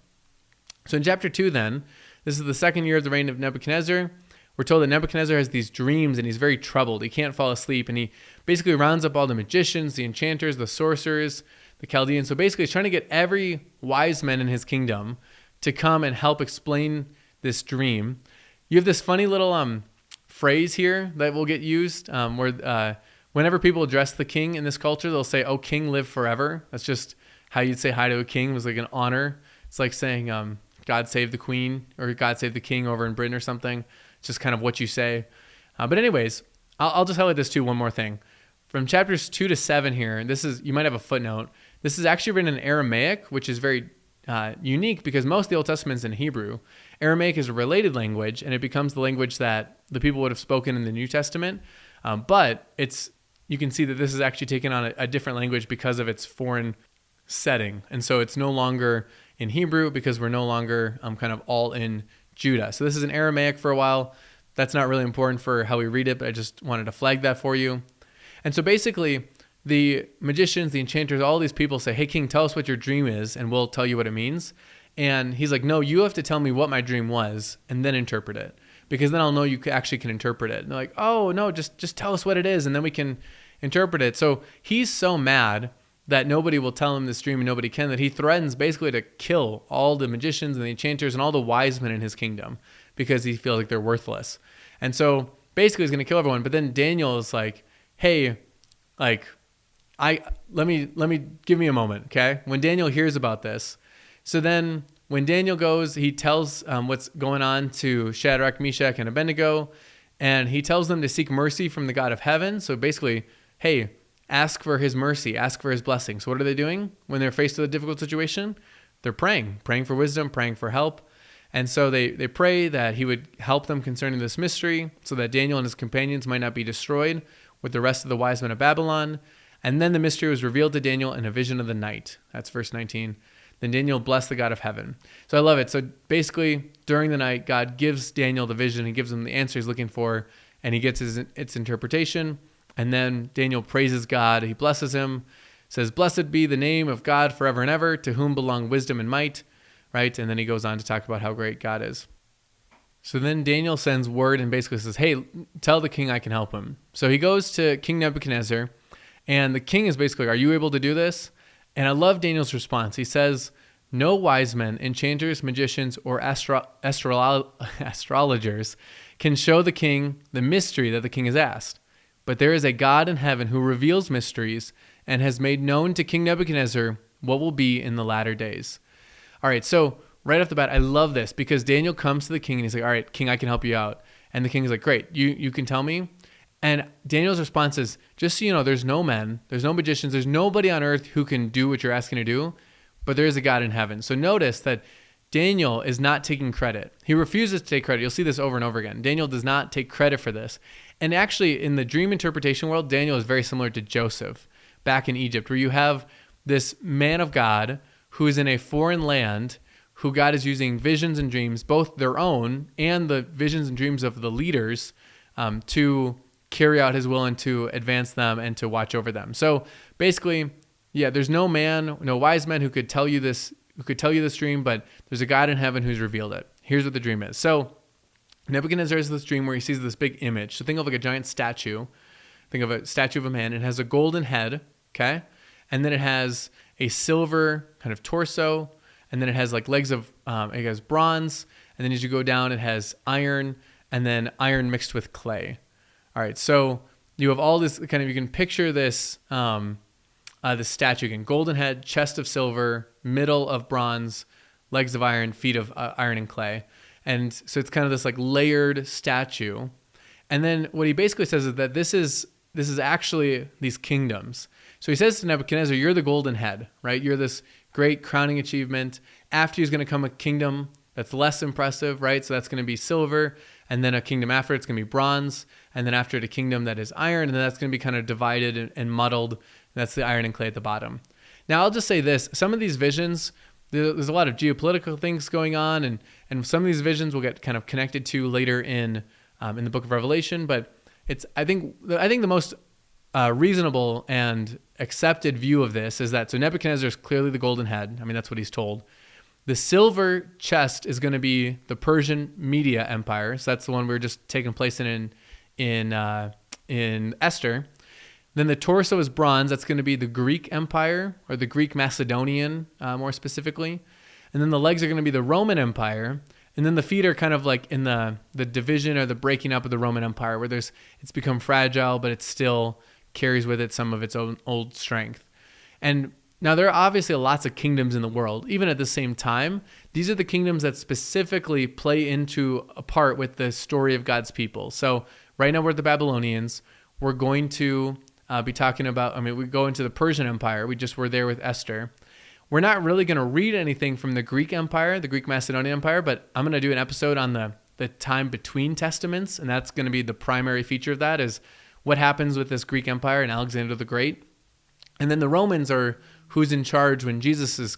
So in chapter 2 then, this is the second year of the reign of Nebuchadnezzar. We're told that Nebuchadnezzar has these dreams and he's very troubled. He can't fall asleep. And he basically rounds up all the magicians, the enchanters, the sorcerers, the Chaldeans. So basically he's trying to get every wise man in his kingdom to come and help explain this dream. You have this funny little phrase here that will get used where whenever people address the king in this culture, they'll say, "Oh, king, live forever." That's just how you'd say hi to a king. It was like an honor. It's like saying, "God save the queen," or "God save the king" over in Britain or something. It's just kind of what you say. But anyways, I'll just highlight this too. One more thing. From chapters 2 to 7 here, you might have a footnote. This is actually written in Aramaic, which is very unique because most of the Old Testament's in Hebrew. Aramaic is a related language, and it becomes the language that the people would have spoken in the New Testament. But you can see that this is actually taken on a different language because of its foreign setting. And so it's no longer in Hebrew because we're no longer kind of all in Judah. So this is in Aramaic for a while. That's not really important for how we read it, but I just wanted to flag that for you. And so basically, the magicians, the enchanters, all these people say, "Hey, king, tell us what your dream is, and we'll tell you what it means." And he's like, "No, you have to tell me what my dream was, and then interpret it, because then I'll know you actually can interpret it." And they're like, "Oh, no, just tell us what it is, and then we can interpret it." So he's so mad that nobody will tell him this dream and nobody can, that he threatens basically to kill all the magicians and the enchanters and all the wise men in his kingdom because he feels like they're worthless. And so basically he's going to kill everyone. But then Daniel is like, "Hey, let me give me a moment." Okay. When Daniel hears about this. So then when Daniel goes, he tells what's going on to Shadrach, Meshach, and Abednego, and he tells them to seek mercy from the God of heaven. So basically, hey, ask for his mercy, ask for his blessing. So what are they doing when they're faced with a difficult situation? They're praying for wisdom, praying for help. And so they pray that he would help them concerning this mystery so that Daniel and his companions might not be destroyed with the rest of the wise men of Babylon. And then the mystery was revealed to Daniel in a vision of the night. That's verse 19. Then Daniel blessed the God of heaven. So I love it. So basically, during the night, God gives Daniel the vision. He gives him the answer he's looking for, and he gets its interpretation. And then Daniel praises God. He blesses him, says, "Blessed be the name of God forever and ever, to whom belong wisdom and might," right? And then he goes on to talk about how great God is. So then Daniel sends word and basically says, "Hey, tell the king I can help him." So he goes to King Nebuchadnezzar, and the king is basically, "Are you able to do this?" And I love Daniel's response. He says, "No wise men, enchanters, magicians, or astrologers can show the king the mystery that the king has asked. But there is a God in heaven who reveals mysteries and has made known to King Nebuchadnezzar what will be in the latter days." All right, so right off the bat, I love this because Daniel comes to the king and he's like, "All right, king, I can help you out." And the king is like, "Great, you can tell me?" And Daniel's response is, "Just so you know, there's no men, there's no magicians, there's nobody on earth who can do what you're asking to do, but there is a God in heaven." So notice that Daniel is not taking credit. He refuses to take credit. You'll see this over and over again. Daniel does not take credit for this. And actually, in the dream interpretation world, Daniel is very similar to Joseph back in Egypt, where you have this man of God who is in a foreign land, who God is using visions and dreams, both their own and the visions and dreams of the leaders, to carry out his will and to advance them and to watch over them. So basically, yeah, there's no man, no wise man who could tell you this dream, but there's a God in heaven who's revealed it. Here's what the dream is. So Nebuchadnezzar has this dream where he sees this big image. So think of like a giant statue think of a statue of a man. It has a golden head, okay? And then it has a silver kind of torso, and then it has like legs of, it has bronze, and then as you go down, it has iron, and then iron mixed with clay. All right, so you have all this kind of, you can picture this, the statue again, golden head, chest of silver, middle of bronze, legs of iron, feet of iron and clay. And so it's kind of this like layered statue. And then what he basically says is that this is actually these kingdoms. So he says to Nebuchadnezzar, you're the golden head, right? You're this great crowning achievement. After he's going to come a kingdom that's less impressive, right? So that's going to be silver. And then a kingdom after it's going to be bronze. And then after it, a kingdom that is iron. And then that's going to be kind of divided and muddled. That's the iron and clay at the bottom. Now, I'll just say this. Some of these visions, there's a lot of geopolitical things going on. And some of these visions will get kind of connected to later in the book of Revelation. But I think the most reasonable and accepted view of this is that, so Nebuchadnezzar is clearly the golden head. I mean, that's what he's told. The silver chest is going to be the Persian Media Empire. So that's the one we were just taking place in Esther. Then the torso is bronze. That's going to be the Greek Empire, or the Greek Macedonian, more specifically. And then the legs are going to be the Roman Empire. And then the feet are kind of like in the division or the breaking up of the Roman Empire, where it's become fragile, but it still carries with it some of its own old strength. And now there are obviously lots of kingdoms in the world. Even at the same time, these are the kingdoms that specifically play into a part with the story of God's people. So right now we're at the Babylonians. We're going to be talking about, we go into the Persian Empire. We just were there with Esther. We're not really going to read anything from the Greek Empire, the Greek Macedonian Empire, but I'm going to do an episode on the time between testaments, and that's going to be the primary feature of that, is what happens with this Greek Empire and Alexander the Great. And then the Romans are who's in charge when Jesus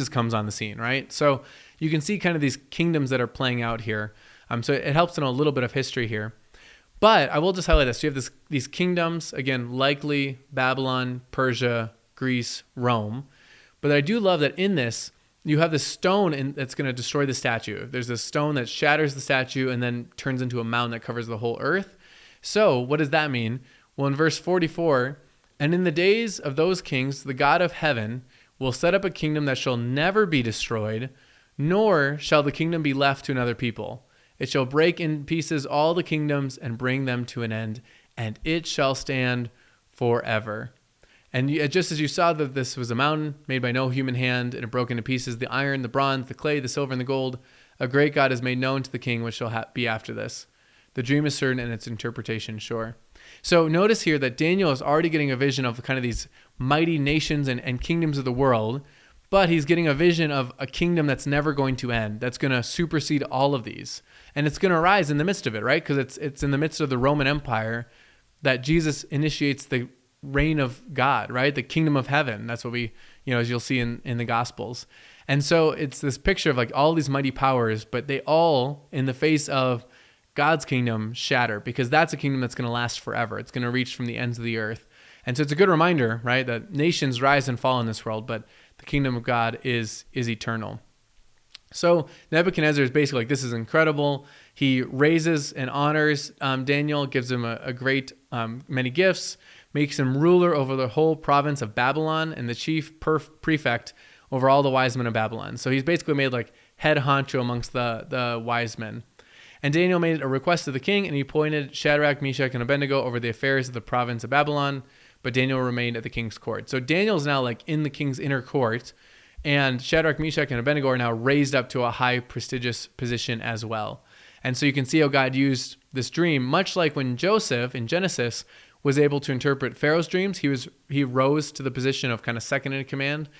comes on the scene, right? So you can see kind of these kingdoms that are playing out here. So it helps to know a little bit of history here. But I will just highlight this. So you have these kingdoms, again, likely Babylon, Persia, Greece, Rome. But I do love that in this, you have this stone that's going to destroy the statue. There's this stone that shatters the statue and then turns into a mountain that covers the whole earth. So what does that mean? Well, in verse 44, and in the days of those kings, the God of heaven will set up a kingdom that shall never be destroyed, nor shall the kingdom be left to another people. It shall break in pieces all the kingdoms and bring them to an end, and it shall stand forever. And just as you saw that this was a mountain made by no human hand, and it broke into pieces, the iron, the bronze, the clay, the silver, and the gold, a great God is made known to the king, which shall be after this. The dream is certain and its interpretation sure. So notice here that Daniel is already getting a vision of kind of these mighty nations and kingdoms of the world, but he's getting a vision of a kingdom that's never going to end, that's going to supersede all of these. And it's going to rise in the midst of it, right? Because it's in the midst of the Roman Empire that Jesus initiates the reign of God, right? The kingdom of heaven. That's what we, as you'll see in the Gospels. And so it's this picture of like all these mighty powers, but they all, in the face of God's kingdom, shatter, because that's a kingdom that's going to last forever. It's going to reach from the ends of the earth. And so it's a good reminder, right, that nations rise and fall in this world, but the kingdom of God is eternal. So Nebuchadnezzar is basically like, this is incredible. He raises and honors Daniel, gives him a great many gifts, makes him ruler over the whole province of Babylon and the chief prefect over all the wise men of Babylon. So he's basically made like head honcho amongst the wise men. And Daniel made a request to the king, and he appointed Shadrach, Meshach, and Abednego over the affairs of the province of Babylon, but Daniel remained at the king's court. So Daniel's now like in the king's inner court, and Shadrach, Meshach, and Abednego are now raised up to a high, prestigious position as well. And so you can see how God used this dream, much like when Joseph in Genesis was able to interpret Pharaoh's dreams. He rose to the position of kind of second in command.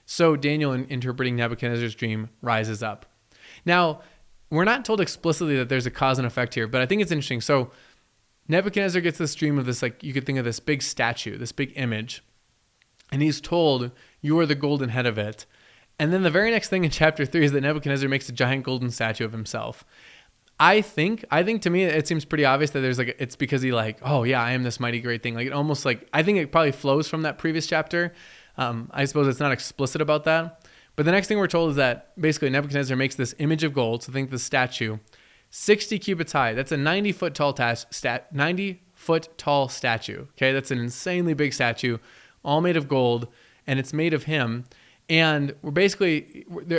So Daniel, in interpreting Nebuchadnezzar's dream, rises up. Now, we're not told explicitly that there's a cause and effect here, but I think it's interesting. So Nebuchadnezzar gets this dream of this, like you could think of this big statue, this big image, and he's told, you are the golden head of it. And then the very next thing in chapter 3 is that Nebuchadnezzar makes a giant golden statue of himself. I think to me, it seems pretty obvious that there's like, it's because he like, oh yeah, I am this mighty great thing. Like it almost like, I think it probably flows from that previous chapter. I suppose it's not explicit about that. But the next thing we're told is that basically Nebuchadnezzar makes this image of gold, so think the statue, 60 cubits high. That's a 90-foot tall 90 foot tall statue. Okay, that's an insanely big statue, all made of gold, and it's made of him. And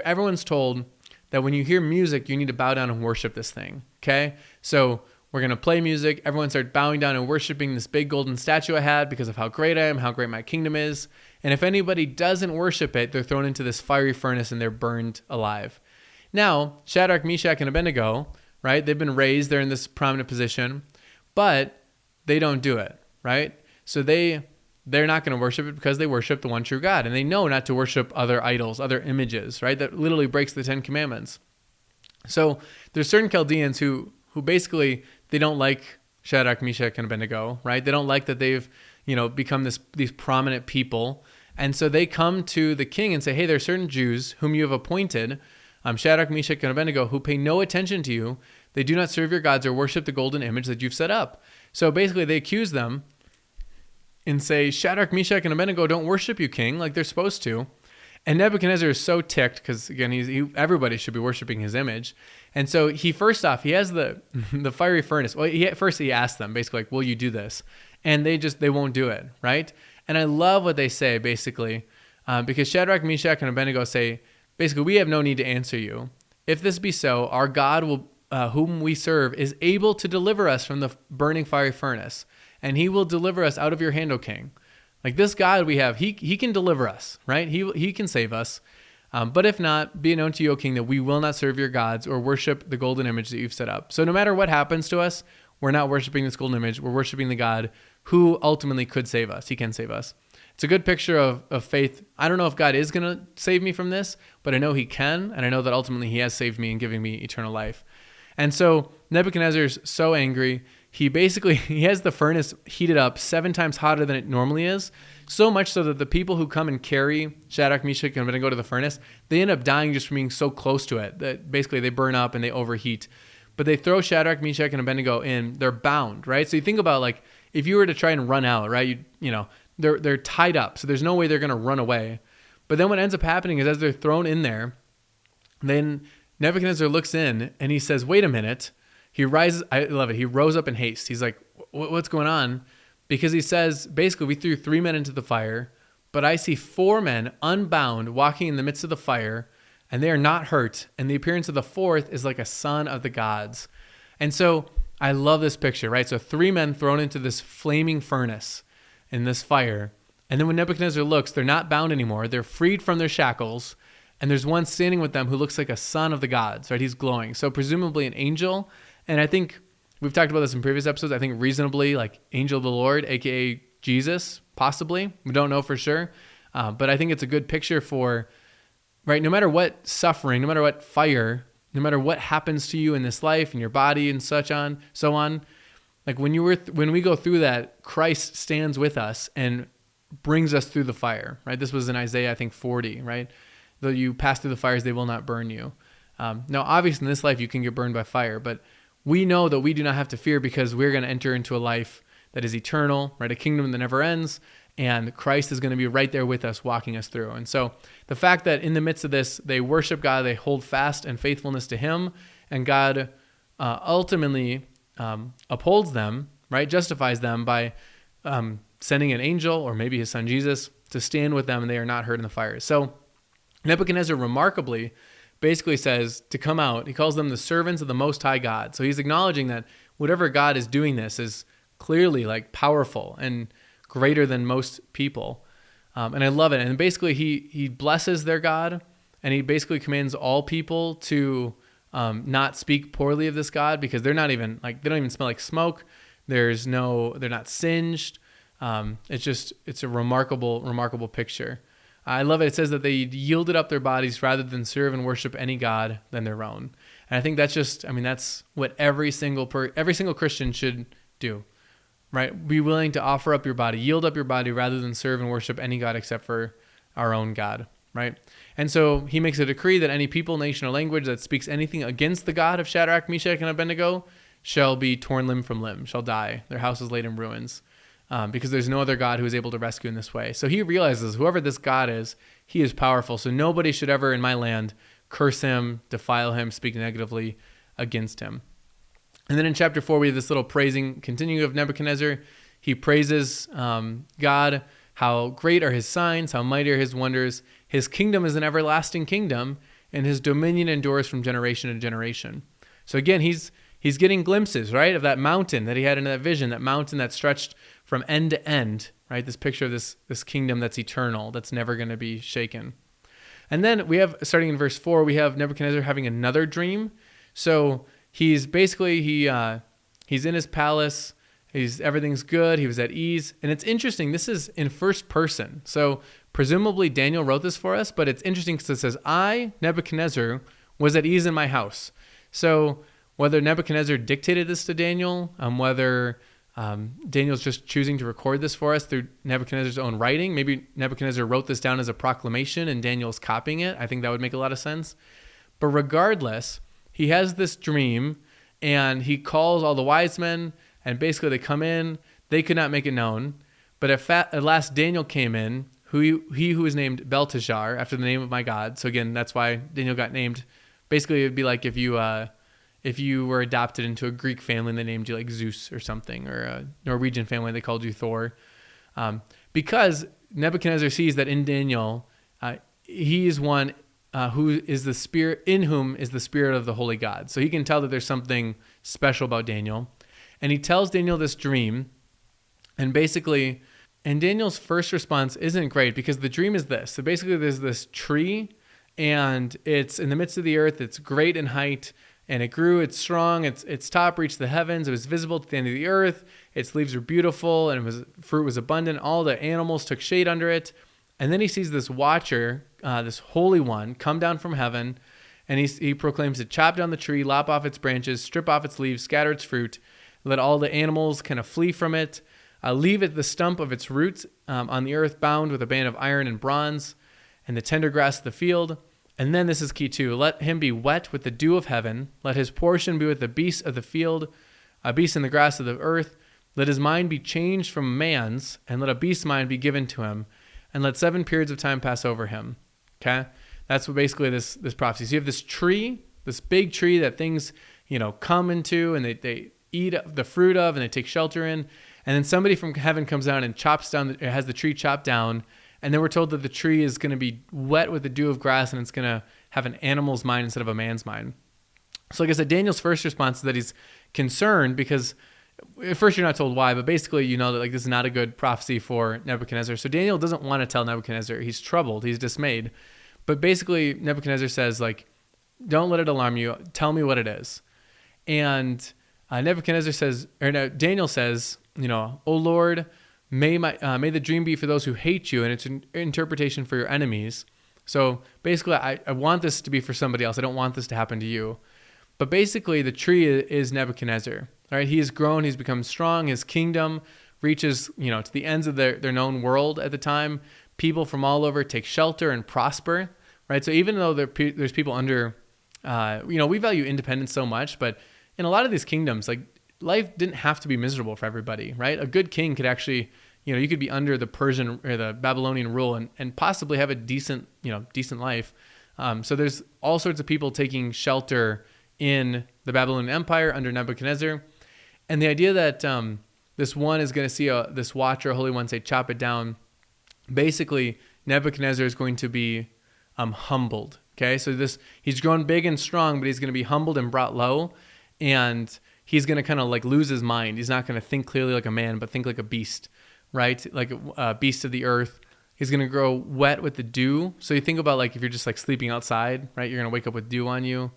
everyone's told that when you hear music, you need to bow down and worship this thing. Okay, so we're going to play music. Everyone starts bowing down and worshiping this big golden statue I had because of how great I am, how great my kingdom is. And if anybody doesn't worship it, they're thrown into this fiery furnace and they're burned alive. Now, Shadrach, Meshach, and Abednego, right? They've been raised. They're in this prominent position, but they don't do it, right? So they're not going to worship it because they worship the one true God. And they know not to worship other idols, other images, right? That literally breaks the 10 Commandments. So there's certain Chaldeans who basically, they don't like Shadrach, Meshach, and Abednego, right? They don't like that they've, become these prominent people. And so they come to the king and say, hey, there are certain Jews whom you have appointed, Shadrach, Meshach, and Abednego, who pay no attention to you. They do not serve your gods or worship the golden image that you've set up. So basically they accuse them and say, Shadrach, Meshach, and Abednego don't worship you, king, like they're supposed to. And Nebuchadnezzar is so ticked because, again, everybody should be worshiping his image. And so he has the fiery furnace. Well, first he asked them, basically, like, will you do this? And they won't do it, right? And I love what they say, basically, because Shadrach, Meshach, and Abednego say, basically, we have no need to answer you. If this be so, our God, whom we serve, is able to deliver us from the burning fiery furnace, and he will deliver us out of your hand, O king. Like this God we have, he can deliver us, right? He can save us. But if not, be it known to you, O king, that we will not serve your gods or worship the golden image that you've set up. So no matter what happens to us, we're not worshiping this golden image. We're worshiping the God who ultimately could save us. He can save us. It's a good picture of faith. I don't know if God is going to save me from this, but I know he can. And I know that ultimately he has saved me and giving me eternal life. And so Nebuchadnezzar's so angry. He has the furnace heated up 7 times hotter than it normally is, so much so that the people who come and carry Shadrach, Meshach, and Abednego to the furnace, they end up dying just from being so close to it that basically they burn up and they overheat. But they throw Shadrach, Meshach, and Abednego in. They're bound, right? So you think about like if you were to try and run out, right? They're tied up, so there's no way they're going to run away. But then what ends up happening is as they're thrown in there, then Nebuchadnezzar looks in and he says, "Wait a minute." He rises, I love it. He rose up in haste. He's like, what's going on? Because he says, basically, we threw 3 men into the fire, but I see 4 men unbound walking in the midst of the fire, and they are not hurt. And the appearance of the 4th is like a son of the gods. And so I love this picture, right? So 3 men thrown into this flaming furnace in this fire. And then when Nebuchadnezzar looks, they're not bound anymore. They're freed from their shackles. And there's one standing with them who looks like a son of the gods, right? He's glowing. So presumably an angel. And I think we've talked about this in previous episodes. I think reasonably like angel of the Lord, aka Jesus, possibly. We don't know for sure. But I think it's a good picture for, right, no matter what suffering, no matter what fire, no matter what happens to you in this life, in your body and so on, like when we go through that, Christ stands with us and brings us through the fire, right? This was in Isaiah, I think 40, right? Though you pass through the fires, they will not burn you. Now, obviously in this life, you can get burned by fire, but we know that we do not have to fear because we're going to enter into a life that is eternal, right? A kingdom that never ends, and Christ is going to be right there with us, walking us through. And so the fact that in the midst of this, they worship God, they hold fast and faithfulness to him, and God ultimately upholds them, right? Justifies them by sending an angel or maybe his son Jesus to stand with them, and they are not hurt in the fire. So Nebuchadnezzar remarkably basically says to come out. He calls them the servants of the Most High God. So he's acknowledging that whatever God is doing this is clearly like powerful and greater than most people. And I love it. And basically he blesses their God, and he basically commands all people to not speak poorly of this God because they're not even like, they don't even smell like smoke. They're not singed. It's a remarkable picture. I love it. It says that they yielded up their bodies rather than serve and worship any god than their own. And I think that's what every single Christian should do, right? Be willing to offer up your body, yield up your body rather than serve and worship any god except for our own God, right? And so he makes a decree that any people, nation, or language that speaks anything against the God of Shadrach, Meshach, and Abednego shall be torn limb from limb, shall die. Their house is laid in ruins. Because there's no other God who is able to rescue in this way. So he realizes whoever this God is, he is powerful. So nobody should ever in my land curse him, defile him, speak negatively against him. And then in chapter 4, we have this little praising continuing of Nebuchadnezzar. He praises God, how great are his signs, how mighty are his wonders. His kingdom is an everlasting kingdom, and his dominion endures from generation to generation. So again, he's getting glimpses, right, of that mountain that he had in that vision, that mountain that stretched from end to end, right? This picture of this kingdom that's eternal, that's never going to be shaken. And then we have, starting in verse 4, we have Nebuchadnezzar having another dream. So he's basically, he's in his palace. Everything's good. He was at ease. And it's interesting. This is in first person. So presumably Daniel wrote this for us, but it's interesting because it says, I, Nebuchadnezzar, was at ease in my house. So whether Nebuchadnezzar dictated this to Daniel, whether Daniel's just choosing to record this for us through Nebuchadnezzar's own writing, maybe Nebuchadnezzar wrote this down as a proclamation and Daniel's copying it. I think that would make a lot of sense. But regardless, he has this dream and he calls all the wise men, and basically they come in. They could not make it known. But at last Daniel came in, he who was named Belteshazzar, after the name of my God. So again, that's why Daniel got named. Basically, it would be like if you were adopted into a Greek family and they named you like Zeus or something, or a Norwegian family, they called you Thor. Because Nebuchadnezzar sees that in Daniel, he is one who is the spirit, in whom is the spirit of the holy God. So he can tell that there's something special about Daniel. And he tells Daniel this dream. And basically, and Daniel's first response isn't great, because the dream is this. So basically there's this tree, and it's in the midst of the earth. It's great in height, and it grew. It's strong. Its top reached the heavens. It was visible to the end of the earth. Its leaves were beautiful, and fruit was abundant. All the animals took shade under it. And then he sees this watcher, this holy one, come down from heaven, and he proclaims to chop down the tree, lop off its branches, strip off its leaves, scatter its fruit, let all the animals kind of flee from it, leave it the stump of its roots on the earth, bound with a band of iron and bronze, and the tender grass of the field. And then this is key too. Let him be wet with the dew of heaven. Let his portion be with the beasts of the field, beasts in the grass of the earth. Let his mind be changed from man's, and let a beast's mind be given to him. And let 7 periods of time pass over him. Okay? That's what basically this prophecy. So you have this tree, this big tree that things, come into, and they eat the fruit of, and they take shelter in. And then somebody from heaven comes down and has the tree chopped down. And then we're told that the tree is going to be wet with the dew of grass, and it's going to have an animal's mind instead of a man's mind. So like I said, Daniel's first response is that he's concerned, because at first you're not told why, but basically you know that this is not a good prophecy for Nebuchadnezzar. So Daniel doesn't want to tell Nebuchadnezzar. He's troubled. He's dismayed. But basically Nebuchadnezzar says, don't let it alarm you. Tell me what it is. And Daniel says, O Lord, may the dream be for those who hate you, and its interpretation for your enemies. So basically, I want this to be for somebody else. I don't want this to happen to you. But basically, the tree is Nebuchadnezzar. All right, he has grown. He's become strong. His kingdom reaches, to the ends of their known world at the time. People from all over take shelter and prosper. Right. So even though there's people under, we value independence so much, but in a lot of these kingdoms, life didn't have to be miserable for everybody, right? A good king could actually, you could be under the Persian or the Babylonian rule and possibly have a decent life. So there's all sorts of people taking shelter in the Babylonian Empire under Nebuchadnezzar. And the idea that this one is going to see this watcher, a holy one, say, chop it down. Basically, Nebuchadnezzar is going to be humbled. Okay, so he's grown big and strong, but he's going to be humbled and brought low. And he's going to kind of lose his mind. He's not going to think clearly like a man, but think like a beast, right? Like a beast of the earth. He's going to grow wet with the dew. So you think about if you're just sleeping outside, right? You're going to wake up with dew on you.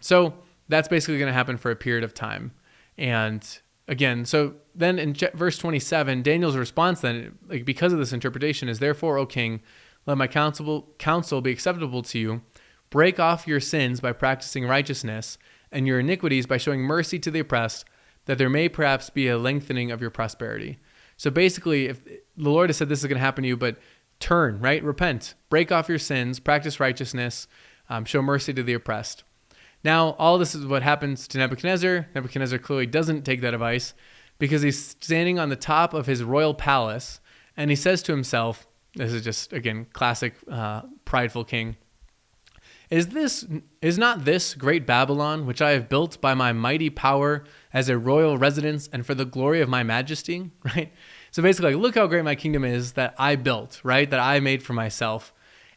So that's basically going to happen for a period of time. And again, so then in verse 27, Daniel's response then, because of this interpretation, is, therefore, O king, let my counsel be acceptable to you. Break off your sins by practicing righteousness, and your iniquities by showing mercy to the oppressed, that there may perhaps be a lengthening of your prosperity. So basically, if the Lord has said this is going to happen to you, but turn, right? Repent, break off your sins, practice righteousness, show mercy to the oppressed. Now, all this is what happens to Nebuchadnezzar. Nebuchadnezzar clearly doesn't take that advice, because he's standing on the top of his royal palace, and he says to himself, this is just, again, classic prideful king, Is not this great Babylon, which I have built by my mighty power as a royal residence and for the glory of my majesty? Right? So basically, like, look how great my kingdom is that I built, right? That I made for myself.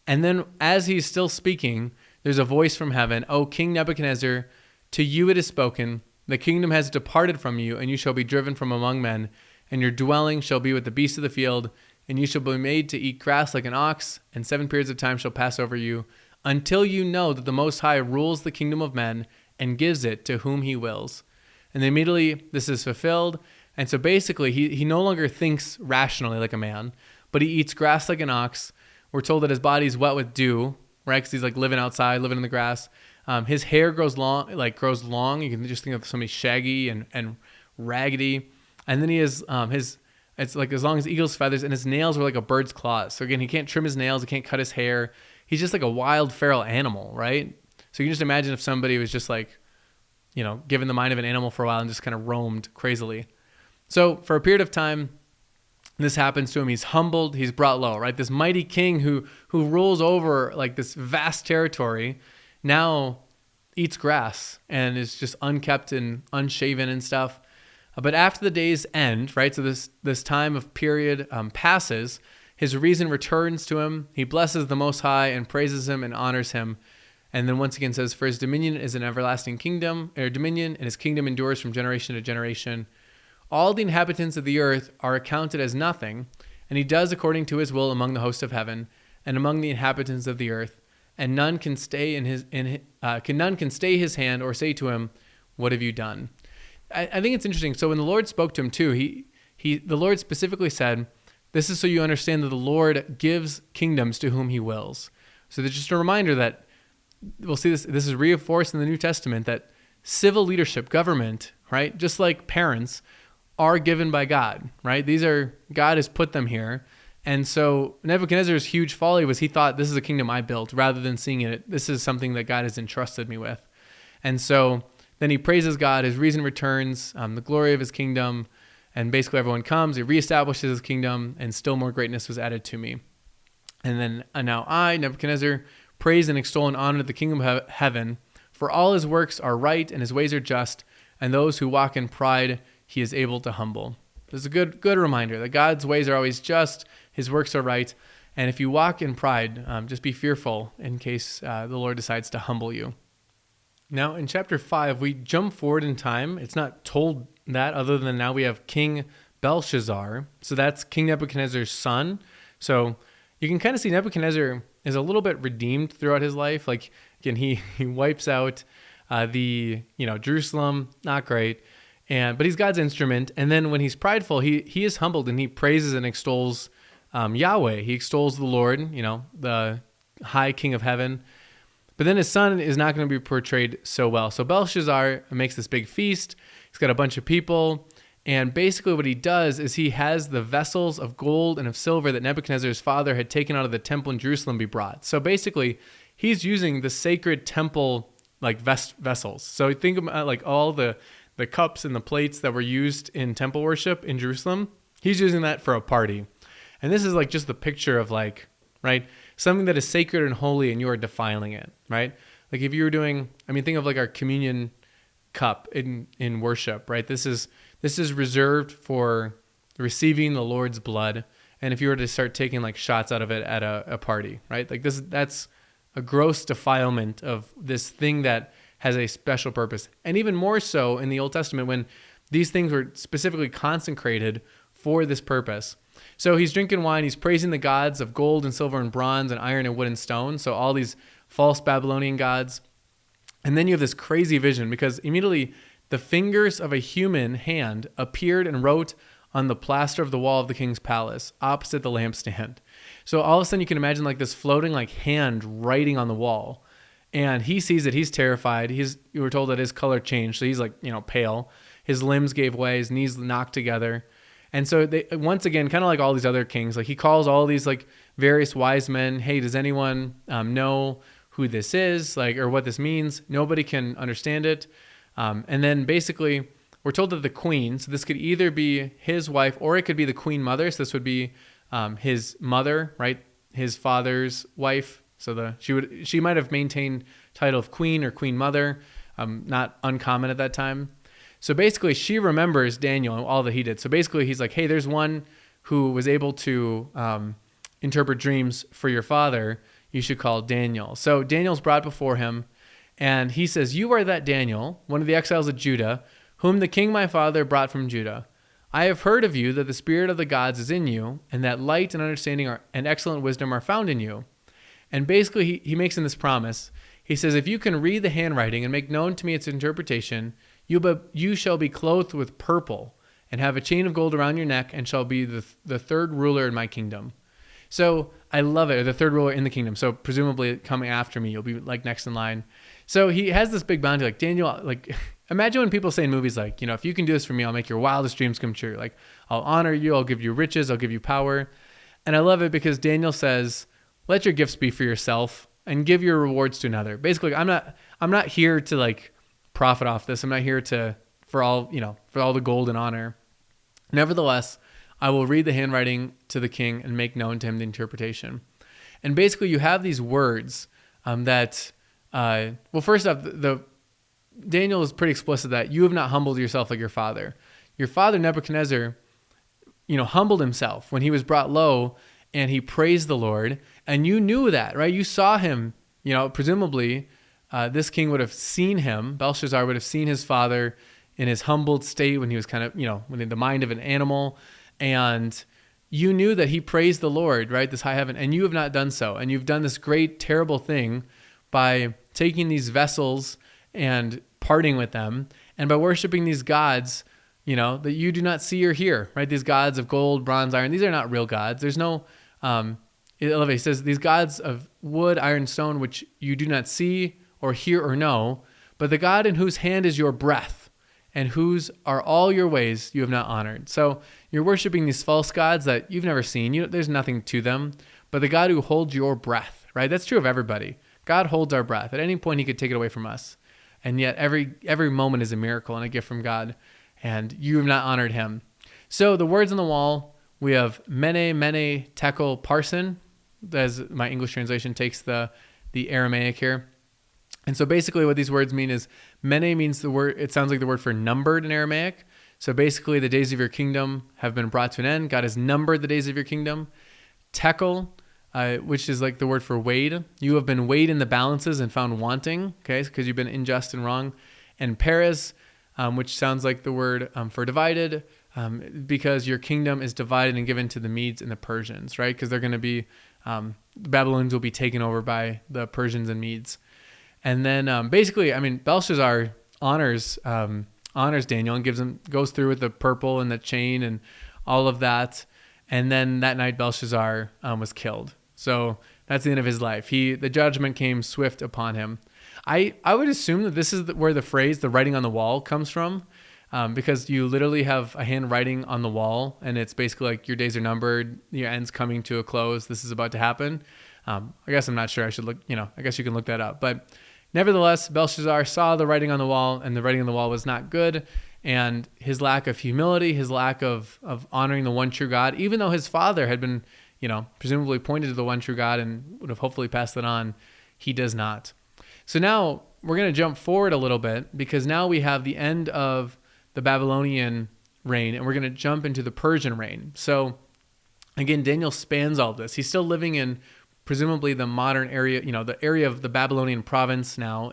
And then as he's still speaking, there's a voice from heaven, O King Nebuchadnezzar, to you it is spoken, the kingdom has departed from you, and you shall be driven from among men, and your dwelling shall be with the beasts of the field, and you shall be made to eat grass like an ox, and 7 periods of time shall pass over you, until you know that the Most High rules the kingdom of men and gives it to whom he wills. And then immediately this is fulfilled. And so basically he no longer thinks rationally like a man, but he eats grass like an ox. We're told that his body's wet with dew, right? Because he's like living outside, living in the grass. His hair grows long. You can just think of somebody shaggy and raggedy. And then he has it's like as long as eagle's feathers, and his nails were like a bird's claws. So again, he can't trim his nails, he can't cut his hair. He's just like a wild feral animal, right? So you can just imagine if somebody was just like, given the mind of an animal for a while and just kind of roamed crazily. So for a period of time, this happens to him. He's humbled, he's brought low, right? This mighty king who rules over like this vast territory now eats grass and is just unkept and unshaven and stuff. But after the days end, right? So this time of period passes. His reason returns to him. He blesses the Most High and praises him and honors him. And then once again says, for his dominion is an everlasting kingdom, or dominion, and his kingdom endures from generation to generation. All the inhabitants of the earth are accounted as nothing, and he does according to his will among the hosts of heaven and among the inhabitants of the earth. And none can stay none can stay his hand or say to him, what have you done? I think it's interesting. So when the Lord spoke to him too, the Lord specifically said, this is so you understand that the Lord gives kingdoms to whom he wills. So there's just a reminder that we'll see this is reinforced in the New Testament, that civil leadership, government, right, just like parents, are given by God, right? God has put them here. And so Nebuchadnezzar's huge folly was he thought, this is a kingdom I built, rather than seeing it, this is something that God has entrusted me with. And so then he praises God, his reason returns, the glory of his kingdom, and basically everyone comes, he reestablishes his kingdom, and still more greatness was added to me. And then now I, Nebuchadnezzar, praise and extol and honor the kingdom of heaven, for all his works are right and his ways are just, and those who walk in pride he is able to humble. This is a good reminder that God's ways are always just, his works are right, and if you walk in pride, just be fearful in case the Lord decides to humble you. Now in chapter 5, we jump forward in time. It's not told that, other than now we have King Belshazzar. So that's King Nebuchadnezzar's son. So you can kind of see Nebuchadnezzar is a little bit redeemed throughout his life. Like, again, he wipes out Jerusalem, not great. But he's God's instrument. And then when he's prideful, he is humbled and he praises and extols Yahweh. He extols the Lord, the high King of heaven. But then his son is not going to be portrayed so well. So Belshazzar makes this big feast. He's got a bunch of people. And basically what he does is he has the vessels of gold and of silver that Nebuchadnezzar's father had taken out of the temple in Jerusalem be brought. So basically he's using the sacred temple like vessels. So think about like all the cups and the plates that were used in temple worship in Jerusalem. He's using that for a party. And this is like just the picture of like, right, something that is sacred and holy and you are defiling it, right? Like if you were doing, think of like our communion cup in worship, right? This is reserved for receiving the Lord's blood. And if you were to start taking like shots out of it at a party, right? Like that's a gross defilement of this thing that has a special purpose. And even more so in the Old Testament when these things were specifically consecrated for this purpose. So he's drinking wine, he's praising the gods of gold and silver and bronze and iron and wood and stone. So all these false Babylonian gods. And then you have this crazy vision because immediately the fingers of a human hand appeared and wrote on the plaster of the wall of the king's palace opposite the lampstand. So all of a sudden you can imagine like this floating like hand writing on the wall. And he sees it, he's terrified. You were told that his color changed. So he's like, pale. His limbs gave way, his knees knocked together. And so they, once again, kind of like all these other kings, like he calls all these like various wise men, hey, does anyone know who this is, like, or what this means? Nobody can understand it. And then basically we're told that the queen, so this could either be his wife or it could be the queen mother. So this would be his mother, right? His father's wife, So she might have maintained title of queen or queen mother, not uncommon at that time. So basically, she remembers Daniel and all that he did. So basically, he's like, hey, there's one who was able to interpret dreams for your father. You should call Daniel. So Daniel's brought before him, and he says, you are that Daniel, one of the exiles of Judah, whom the king my father brought from Judah. I have heard of you that the spirit of the gods is in you, and that light and understanding and excellent wisdom are found in you. And basically, he makes in this promise. He says, if you can read the handwriting and make known to me its interpretation, you shall be clothed with purple and have a chain of gold around your neck and shall be the third ruler in my kingdom. So I love it, or the third ruler in the kingdom. So presumably coming after me, you'll be like next in line. So he has this big bounty, like Daniel, like imagine when people say in movies like, if you can do this for me, I'll make your wildest dreams come true. Like I'll honor you, I'll give you riches, I'll give you power. And I love it because Daniel says, let your gifts be for yourself and give your rewards to another. Basically, I'm not here to like profit off this. I'm not here for all the gold and honor. Nevertheless, I will read the handwriting to the king and make known to him the interpretation. And basically, you have these words that, first off, Daniel is pretty explicit that you have not humbled yourself like your father. Your father, Nebuchadnezzar, humbled himself when he was brought low and he praised the Lord. And you knew that, right? You saw him, presumably this king would have seen him. Belshazzar would have seen his father in his humbled state when he was kind of, within the mind of an animal. And you knew that he praised the Lord, right? This high heaven. And you have not done so. And you've done this great, terrible thing by taking these vessels and parting with them, and by worshiping these gods, that you do not see or hear, right? These gods of gold, bronze, iron, these are not real gods. There's no, he says, these gods of wood, iron, stone, which you do not see or hear or know, but the God in whose hand is your breath and whose are all your ways you have not honored. So you're worshiping these false gods that you've never seen. There's nothing to them, but the God who holds your breath, right? That's true of everybody. God holds our breath. At any point, he could take it away from us. And yet every moment is a miracle and a gift from God, and you have not honored him. So the words on the wall, we have mene, tekel, parson, as my English translation takes the Aramaic here. And so basically what these words mean is, mene means the word, it sounds like the word for numbered in Aramaic. So basically the days of your kingdom have been brought to an end. God has numbered the days of your kingdom. Tekel, which is like the word for weighed. You have been weighed in the balances and found wanting, okay, because you've been unjust and wrong. And Peres, which sounds like the word for divided, because your kingdom is divided and given to the Medes and the Persians, right? Because they're going to be, the Babylonians will be taken over by the Persians and Medes. And then basically, Belshazzar honors Daniel and goes through with the purple and the chain and all of that. And then that night, Belshazzar was killed. So that's the end of his life. The judgment came swift upon him. I would assume that this is where the phrase, the writing on the wall, comes from, because you literally have a handwriting on the wall, and it's basically like your days are numbered, your end's coming to a close, this is about to happen. I guess I'm not sure. I should look, I guess you can look that up. But nevertheless, Belshazzar saw the writing on the wall, and the writing on the wall was not good. And his lack of humility, his lack of honoring the one true God, even though his father had been, presumably pointed to the one true God and would have hopefully passed it on, he does not. So now we're going to jump forward a little bit, because now we have the end of the Babylonian reign, and we're going to jump into the Persian reign. So again, Daniel spans all this. He's still living in presumably the modern area, the area of the Babylonian province now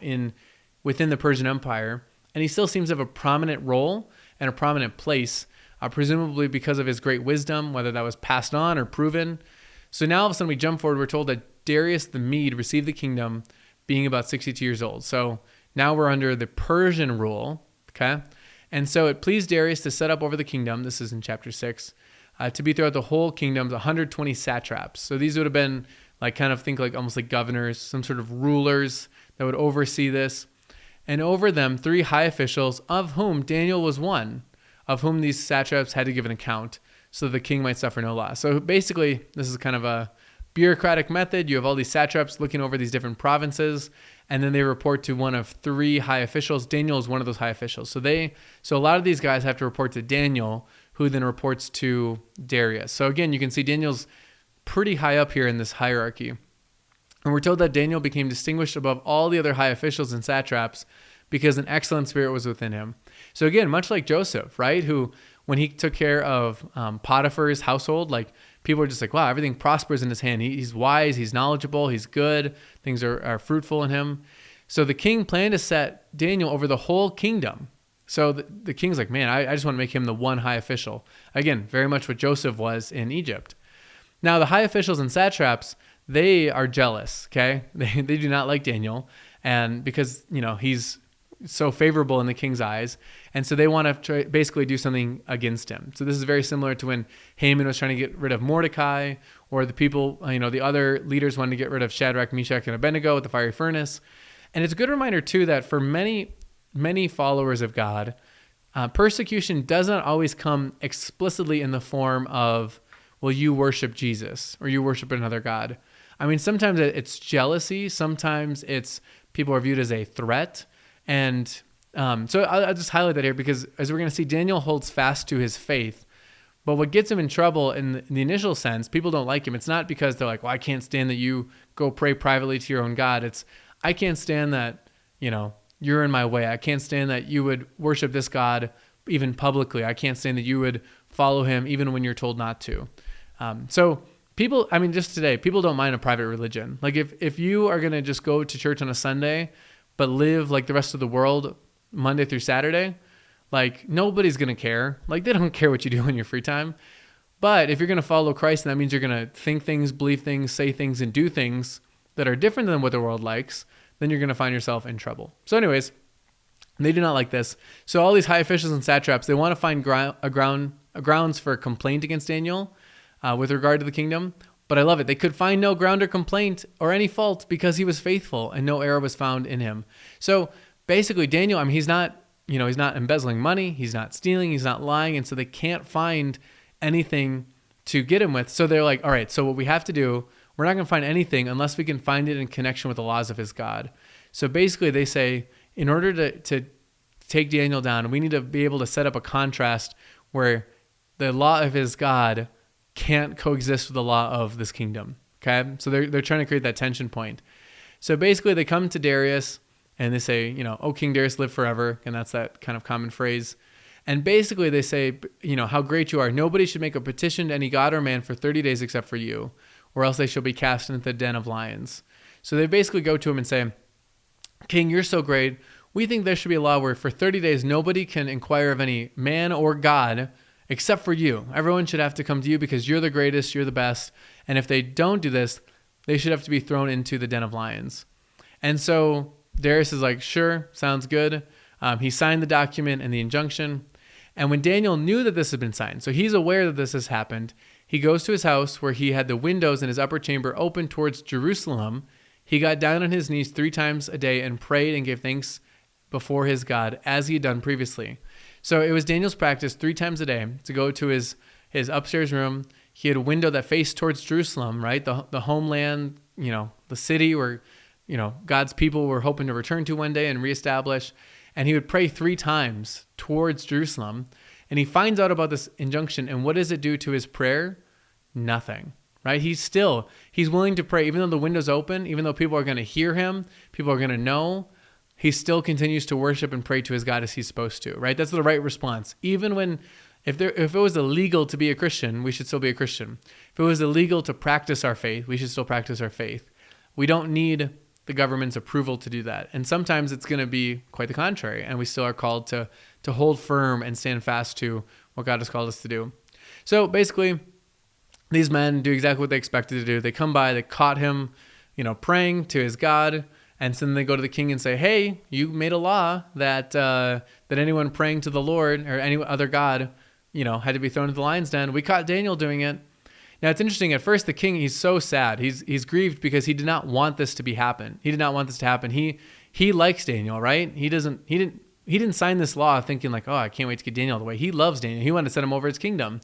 within the Persian Empire. And he still seems to have a prominent role and a prominent place, presumably because of his great wisdom, whether that was passed on or proven. So now all of a sudden we jump forward. We're told that Darius the Mede received the kingdom being about 62 years old. So now we're under the Persian rule, okay? And so it pleased Darius to set up over the kingdom, this is in chapter 6, to be throughout the whole kingdom, 120 satraps. So these would have been almost like governors, some sort of rulers that would oversee this. And over them 3 high officials, of whom Daniel was one, of whom these satraps had to give an account, so the king might suffer no loss. So basically, this is kind of a bureaucratic method. You have all these satraps looking over these different provinces, and then they report to one of 3 high officials. Daniel is one of those high officials. So a lot of these guys have to report to Daniel, who then reports to Darius. So again, you can see Daniel's pretty high up here in this hierarchy. And we're told that Daniel became distinguished above all the other high officials and satraps because an excellent spirit was within him. So again, much like Joseph, right? Who, when he took care of Potiphar's household, like people are just like, wow, everything prospers in his hand. He's wise, he's knowledgeable, he's good. Things are fruitful in him. So the king planned to set Daniel over the whole kingdom. So the king's like, man, I just want to make him the one high official. Again, very much what Joseph was in Egypt. Now, the high officials and satraps, they are jealous, okay? They do not like Daniel, and because, he's so favorable in the king's eyes, and so they want to basically do something against him. So this is very similar to when Haman was trying to get rid of Mordecai, or the people, the other leaders wanted to get rid of Shadrach, Meshach, and Abednego at the fiery furnace. And it's a good reminder, too, that for many followers of God, persecution does not always come explicitly in the form of, well, you worship Jesus or you worship another God. I mean, sometimes it's jealousy. Sometimes it's people are viewed as a threat. And so I'll just highlight that here because as we're going to see, Daniel holds fast to his faith. But what gets him in trouble in the initial sense, people don't like him. It's not because they're like, well, I can't stand that you go pray privately to your own God. It's, I can't stand that, you're in my way. I can't stand that you would worship this God even publicly. I can't stand that you would follow him even when you're told not to. So people, just today, people don't mind a private religion. Like if you are going to just go to church on a Sunday, but live like the rest of the world Monday through Saturday, like nobody's going to care. Like they don't care what you do in your free time. But if you're going to follow Christ, and that means you're going to think things, believe things, say things, and do things that are different than what the world likes, then you're going to find yourself in trouble. So anyways, they do not like this. So all these high officials and satraps, they want to find grounds for complaint against Daniel with regard to the kingdom. But I love it. They could find no ground or complaint or any fault because he was faithful and no error was found in him. So basically Daniel, he's not embezzling money. He's not stealing. He's not lying. And so they can't find anything to get him with. So they're like, all right, so what we have to do, we're not going to find anything unless we can find it in connection with the laws of his God. So basically they say, in order to take Daniel down, we need to be able to set up a contrast where the law of his God can't coexist with the law of this kingdom. Okay. So they're trying to create that tension point. So basically they come to Darius and they say, "O King Darius, live forever." And that's that kind of common phrase. And basically they say, how great you are. Nobody should make a petition to any god or man for 30 days except for you, or else they shall be cast into the den of lions. So they basically go to him and say, "King, you're so great. We think there should be a law where for 30 days nobody can inquire of any man or god except for you. Everyone should have to come to you because you're the greatest, you're the best. And if they don't do this, they should have to be thrown into the den of lions." And so Darius is like, sure, sounds good. He signed the document and the injunction. And when Daniel knew that this had been signed, so he's aware that this has happened, he goes to his house where he had the windows in his upper chamber open towards Jerusalem. He got down on his knees 3 times a day and prayed and gave thanks before his God as he had done previously. So it was Daniel's practice 3 times a day to go to his upstairs room. He had a window that faced towards Jerusalem, right? The homeland, the city where, God's people were hoping to return to one day and reestablish. And he would pray 3 times towards Jerusalem. And he finds out about this injunction. And what does it do to his prayer? Nothing, right? He's willing to pray, even though the window's open, even though people are going to hear him, people are going to know, he still continues to worship and pray to his God as he's supposed to, right? That's the right response. Even when, if it was illegal to be a Christian, we should still be a Christian. If it was illegal to practice our faith, we should still practice our faith. We don't need the government's approval to do that. And sometimes it's going to be quite the contrary. And we still are called to hold firm and stand fast to what God has called us to do. So basically, these men do exactly what they expected to do. They come by, they caught him, praying to his God. And so then they go to the king and say, "Hey, you made a law that anyone praying to the Lord or any other god, had to be thrown into the lion's den. We caught Daniel doing it." Now it's interesting. At first, the king, he's so sad. He's grieved because he did not want this to happen. He did not want this to happen. He likes Daniel, right? He didn't sign this law thinking like, "Oh, I can't wait to get Daniel out of the way." He loves Daniel. He wanted to set him over his kingdom.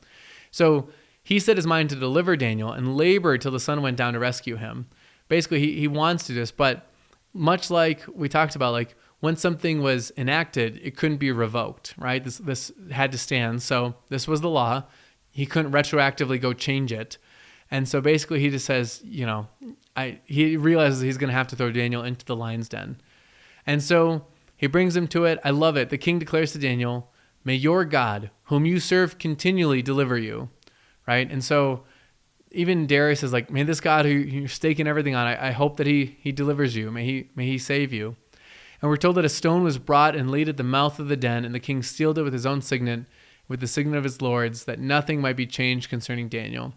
So he set his mind to deliver Daniel and labored till the sun went down to rescue him. Basically, he wants to do this, but much like we talked about, like when something was enacted, it couldn't be revoked, right? This had to stand. So this was the law. He couldn't retroactively go change it. And so basically he just says, he realizes he's going to have to throw Daniel into the lion's den. And so he brings him to it. I love it. The king declares to Daniel, "May your God, whom you serve continually, deliver you." Right? And so even Darius is like, may this God who you're staking everything on, I hope that he delivers you. May he save you. And we're told that a stone was brought and laid at the mouth of the den, and the king sealed it with his own signet, with the signet of his lords, that nothing might be changed concerning Daniel.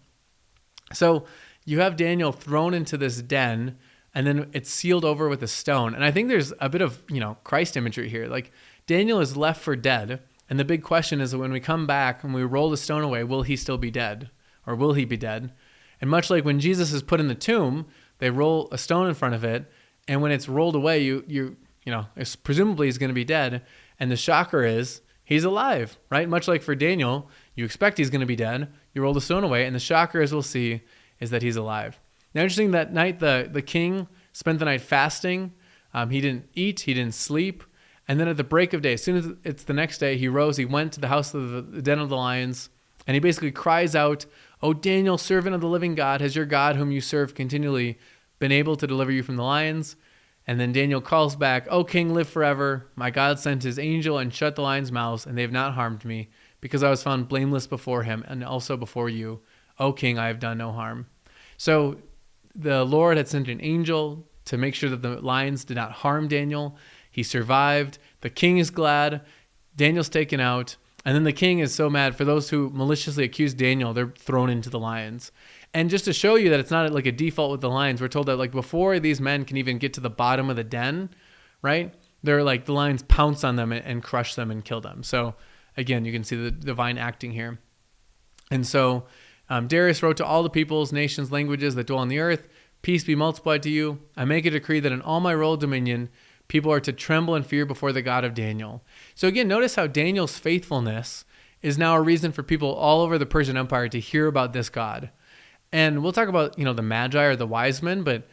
So you have Daniel thrown into this den, and then it's sealed over with a stone. And I think there's a bit of, Christ imagery here. Like Daniel is left for dead. And the big question is that when we come back and we roll the stone away, will he still be dead? Or will he be dead? And much like when Jesus is put in the tomb, they roll a stone in front of it. And when it's rolled away, it's presumably he's going to be dead. And the shocker is he's alive, right? Much like for Daniel, you expect he's going to be dead. You roll the stone away. And the shocker, as we'll see, is that he's alive. Now, interesting, that night, the king spent the night fasting. He didn't eat. He didn't sleep. And then at the break of day, as soon as it's the next day, he rose, he went to the house of the den of the lions, and he basically cries out, "O Daniel, servant of the living God, has your God whom you serve continually been able to deliver you from the lions?" And then Daniel calls back, "O king, live forever. My God sent his angel and shut the lions' mouths, and they have not harmed me, because I was found blameless before him and also before you. O king, I have done no harm." So the Lord had sent an angel to make sure that the lions did not harm Daniel. He survived. The king is glad. Daniel's taken out. And then the king is so mad. For those who maliciously accuse Daniel, they're thrown into the lions. And just to show you that it's not like a default with the lions, we're told that like before these men can even get to the bottom of the den, right? They're like the lions pounce on them and crush them and kill them. So again, you can see the divine acting here. And so Darius wrote to all the peoples, nations, languages that dwell on the earth, "Peace be multiplied to you. I make a decree that in all my royal dominion, people are to tremble and fear before the God of Daniel." So again, notice how Daniel's faithfulness is now a reason for people all over the Persian Empire to hear about this God. And we'll talk about, the Magi or the wise men, but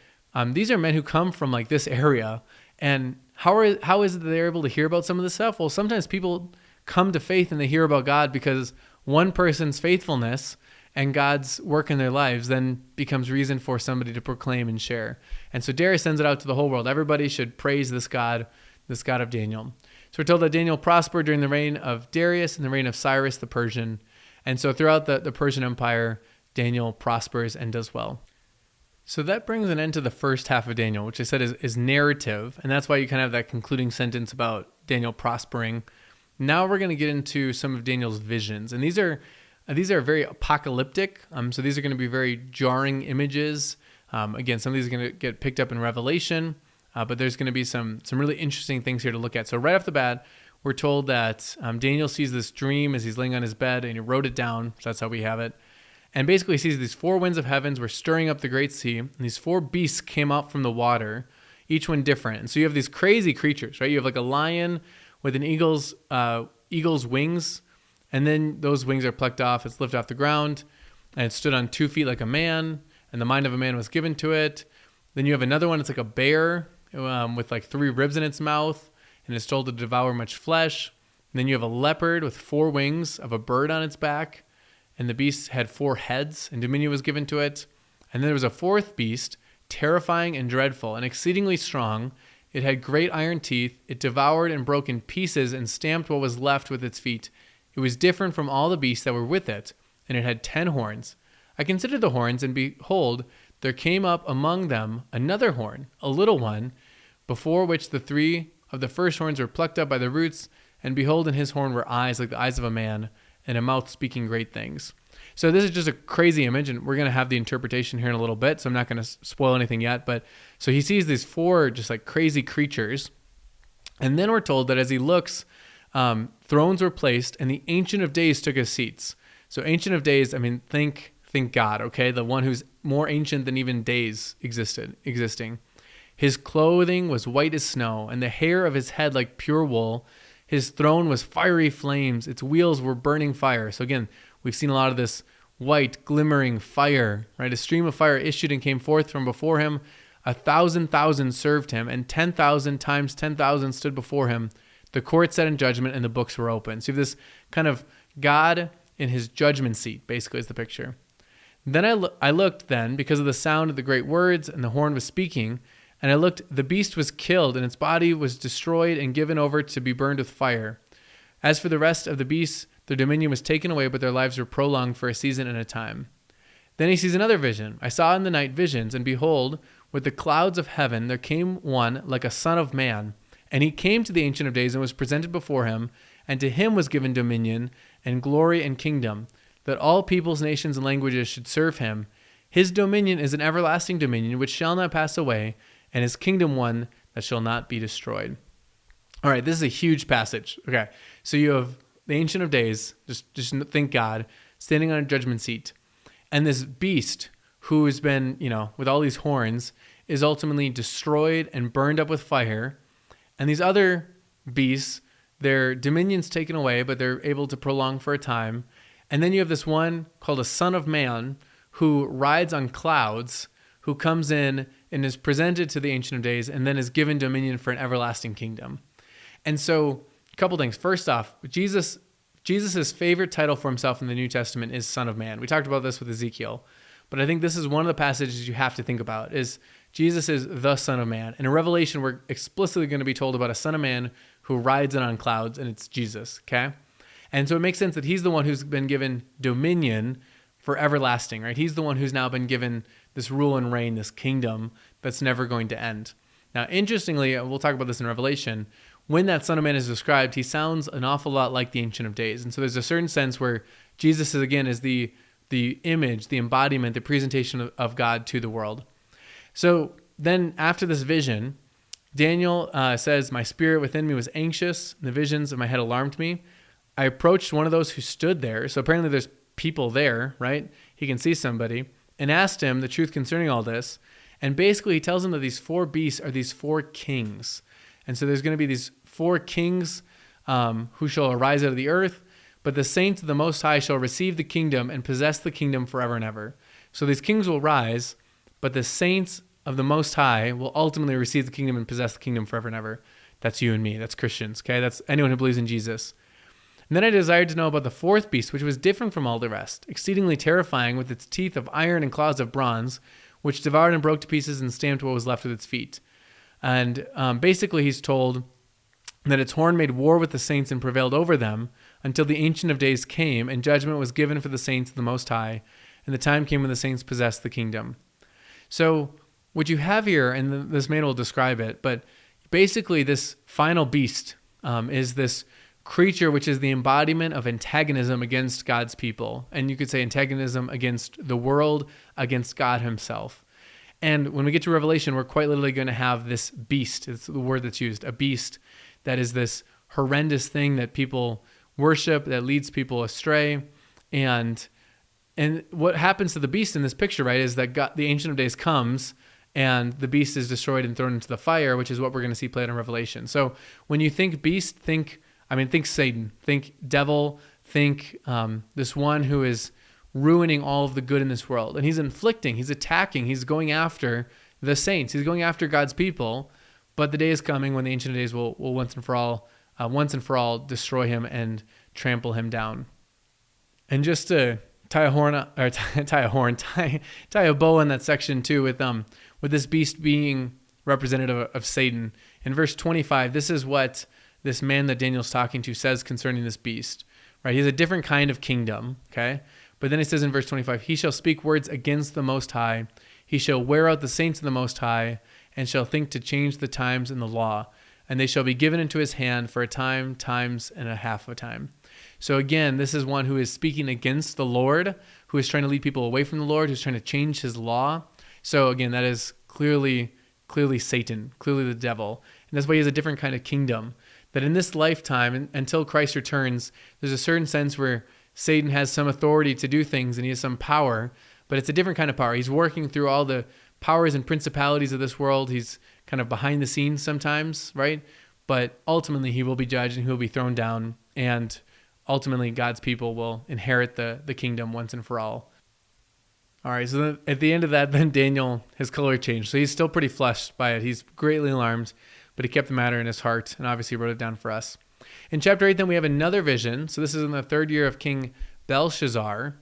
these are men who come from like this area. And how is it that they're able to hear about some of this stuff? Well, sometimes people come to faith and they hear about God because one person's faithfulness and God's work in their lives then becomes reason for somebody to proclaim and share. And so Darius sends it out to the whole world. Everybody should praise this God of Daniel. So we're told that Daniel prospered during the reign of Darius and the reign of Cyrus the Persian. And so throughout the Persian Empire, Daniel prospers and does well. So that brings an end to the first half of Daniel, which I said is narrative. And that's why you kind of have that concluding sentence about Daniel prospering. Now we're going to get into some of Daniel's visions. And these are very apocalyptic. So these are going to be very jarring images. Again, some of these are going to get picked up in Revelation, but there's going to be some really interesting things here to look at. So right off the bat, we're told that Daniel sees this dream as he's laying on his bed, and he wrote it down. So that's how we have it. And basically he sees these four winds of heavens were stirring up the great sea, and these four beasts came out from the water, each one different. And so you have these crazy creatures, right? You have like a lion with an eagle's wings, and then those wings are plucked off. It's lifted off the ground, and it stood on 2 feet like a man, and the mind of a man was given to it. Then you have another one. It's like a bear with like 3 ribs in its mouth, and it's told to devour much flesh. And then you have a leopard with 4 wings of a bird on its back, and the beast had 4 heads, and dominion was given to it. And then there was a 4th beast, terrifying and dreadful, and exceedingly strong. It had great iron teeth. It devoured and broke in pieces and stamped what was left with its feet. It was different from all the beasts that were with it, and it had 10 horns. I considered the horns, and behold, there came up among them another horn, a little one, before which the 3 of the first horns were plucked up by the roots, and behold, in his horn were eyes like the eyes of a man, and a mouth speaking great things. So this is just a crazy image, and we're going to have the interpretation here in a little bit, so I'm not going to spoil anything yet. But so he sees these 4 just like crazy creatures, and then we're told that as he looks, thrones were placed, and the Ancient of Days took his seats. So Ancient of Days, I mean, think God, okay? The one who's more ancient than even days existing. His clothing was white as snow, and the hair of his head like pure wool. His throne was fiery flames. Its wheels were burning fire. So again, we've seen a lot of this white, glimmering fire, right? A stream of fire issued and came forth from before him. 1,000,000 served him, and 10,000 times 10,000 stood before him. The court sat in judgment, and the books were open. So you have this kind of God in his judgment seat, basically, is the picture. Then I looked then, because of the sound of the great words, and the horn was speaking, and I looked, the beast was killed, and its body was destroyed and given over to be burned with fire. As for the rest of the beasts, their dominion was taken away, but their lives were prolonged for a season and a time. Then he sees another vision. I saw in the night visions, and behold, with the clouds of heaven there came one like a son of man. And he came to the Ancient of Days and was presented before him, and to him was given dominion and glory and kingdom, that all peoples, nations, and languages should serve him. His dominion is an everlasting dominion which shall not pass away, and his kingdom one that shall not be destroyed. All right, this is a huge passage. Okay, so you have the Ancient of Days, just think God, standing on a judgment seat. And this beast who has been, with all these horns, is ultimately destroyed and burned up with fire. And these other beasts, their dominion's taken away, but they're able to prolong for a time. And then you have this one called a son of man who rides on clouds, who comes in and is presented to the Ancient of Days and then is given dominion for an everlasting kingdom. And so a couple things. First off, Jesus's favorite title for himself in the New Testament is Son of Man. We talked about this with Ezekiel, but I think this is one of the passages you have to think about is Jesus is the Son of Man. And in Revelation, we're explicitly going to be told about a Son of Man who rides in on clouds, and it's Jesus, okay? And so it makes sense that he's the one who's been given dominion for everlasting, right? He's the one who's now been given this rule and reign, this kingdom that's never going to end. Now, interestingly, we'll talk about this in Revelation, when that Son of Man is described, he sounds an awful lot like the Ancient of Days. And so there's a certain sense where Jesus is, again, is the image, the embodiment, the presentation of God to the world. So then after this vision, Daniel says, my spirit within me was anxious, and the visions of my head alarmed me. I approached one of those who stood there. So apparently there's people there, right? He can see somebody, and asked him the truth concerning all this. And basically he tells him that these four beasts are these four kings. And so there's going to be these four kings who shall arise out of the earth, but the saints of the Most High shall receive the kingdom and possess the kingdom forever and ever. So these kings will rise, but the saints of the Most High will ultimately receive the kingdom and possess the kingdom forever and ever. That's you and me. That's Christians, okay? That's anyone who believes in Jesus. And then I desired to know about the fourth beast, which was different from all the rest, exceedingly terrifying, with its teeth of iron and claws of bronze, which devoured and broke to pieces and stamped what was left with its feet. And basically he's told that its horn made war with the saints and prevailed over them until the Ancient of Days came, and judgment was given for the saints of the Most High, and the time came when the saints possessed the kingdom. So what you have here, and this man will describe it, but basically this final beast is this creature which is the embodiment of antagonism against God's people. And you could say antagonism against the world, against God himself. And when we get to Revelation, we're quite literally going to have this beast. It's the word that's used, a beast that is this horrendous thing that people worship, that leads people astray. And what happens to the beast in this picture, right, is that God, the Ancient of Days comes and the beast is destroyed and thrown into the fire, which is what we're going to see played in Revelation. So when you think beast, think Satan, think devil, think this one who is ruining all of the good in this world. And he's inflicting, he's attacking, he's going after the saints. He's going after God's people. But the day is coming when the Ancient of Days will once and for all destroy him and trample him down. And just to tie a bow in that section too, with this beast being representative of Satan. In verse 25, this is what this man that Daniel's talking to says concerning this beast, right? He has a different kind of kingdom, okay? But then it says in verse 25, he shall speak words against the Most High. He shall wear out the saints of the Most High, and shall think to change the times and the law. And they shall be given into his hand for a time, times, and a half a time. So again, this is one who is speaking against the Lord, who is trying to lead people away from the Lord, who's trying to change his law. So again, that is clearly Satan, clearly the devil. And that's why he has a different kind of kingdom. That in this lifetime, until Christ returns, there's a certain sense where Satan has some authority to do things and he has some power, but it's a different kind of power. He's working through all the powers and principalities of this world. He's kind of behind the scenes sometimes, right? But ultimately he will be judged and he will be thrown down, and ultimately God's people will inherit the kingdom once and for all. All right, so then at the end of that, then Daniel, his color changed. So he's still pretty flushed by it. He's greatly alarmed, but he kept the matter in his heart and obviously wrote it down for us. In chapter 8, then we have another vision. So this is in the third year of King Belshazzar.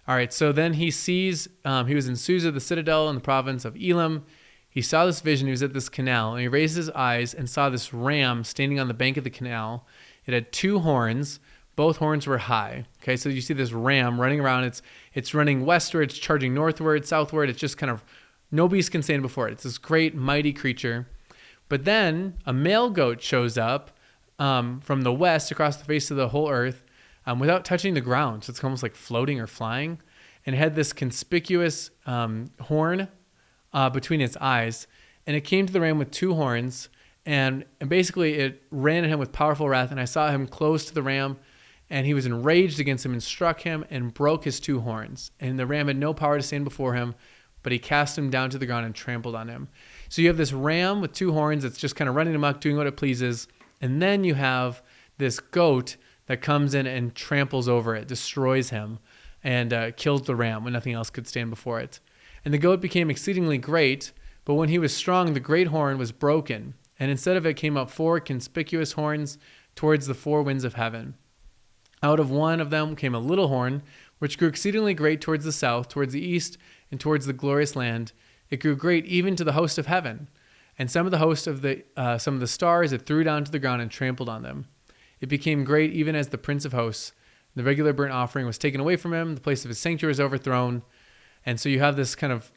All right, so then he sees, he was in Susa, the citadel in the province of Elam. He saw this vision. He was at this canal, and he raised his eyes and saw this ram standing on the bank of the canal. It had 2 horns. Both horns were high. Okay, so you see this ram running around. It's running westward. It's charging northward, southward. It's just kind of, no beast can stand before it. It's this great, mighty creature. But then a male goat shows up from the west across the face of the whole earth without touching the ground. So it's almost like floating or flying. And it had this conspicuous horn between its eyes. And it came to the ram with 2 horns. And basically it ran at him with powerful wrath. And I saw him close to the ram. And he was enraged against him and struck him and broke his 2 horns. And the ram had no power to stand before him, but he cast him down to the ground and trampled on him. So you have this ram with 2 horns that's just kind of running amok, doing what it pleases. And then you have this goat that comes in and tramples over it, destroys him, and kills the ram when nothing else could stand before it. And the goat became exceedingly great, but when he was strong, the great horn was broken. And instead of it came up 4 conspicuous horns towards the 4 winds of heaven. Out of one of them came a little horn, which grew exceedingly great towards the south, towards the east, and towards the glorious land. It grew great even to the host of heaven. And some of the stars it threw down to the ground and trampled on them. It became great even as the prince of hosts. The regular burnt offering was taken away from him. The place of his sanctuary was overthrown. And so you have this kind of,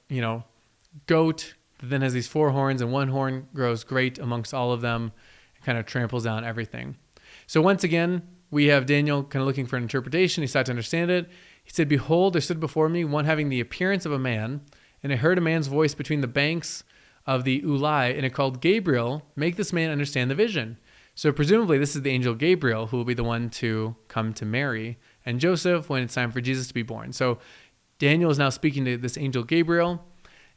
goat that then has these 4 horns, and one horn grows great amongst all of them and kind of tramples down everything. So once again, we have Daniel kind of looking for an interpretation. He sought to understand it. He said, "Behold, there stood before me one having the appearance of a man, and I heard a man's voice between the banks of the Ulai, and it called Gabriel, make this man understand the vision." So presumably this is the angel Gabriel who will be the one to come to Mary and Joseph when it's time for Jesus to be born. So Daniel is now speaking to this angel Gabriel,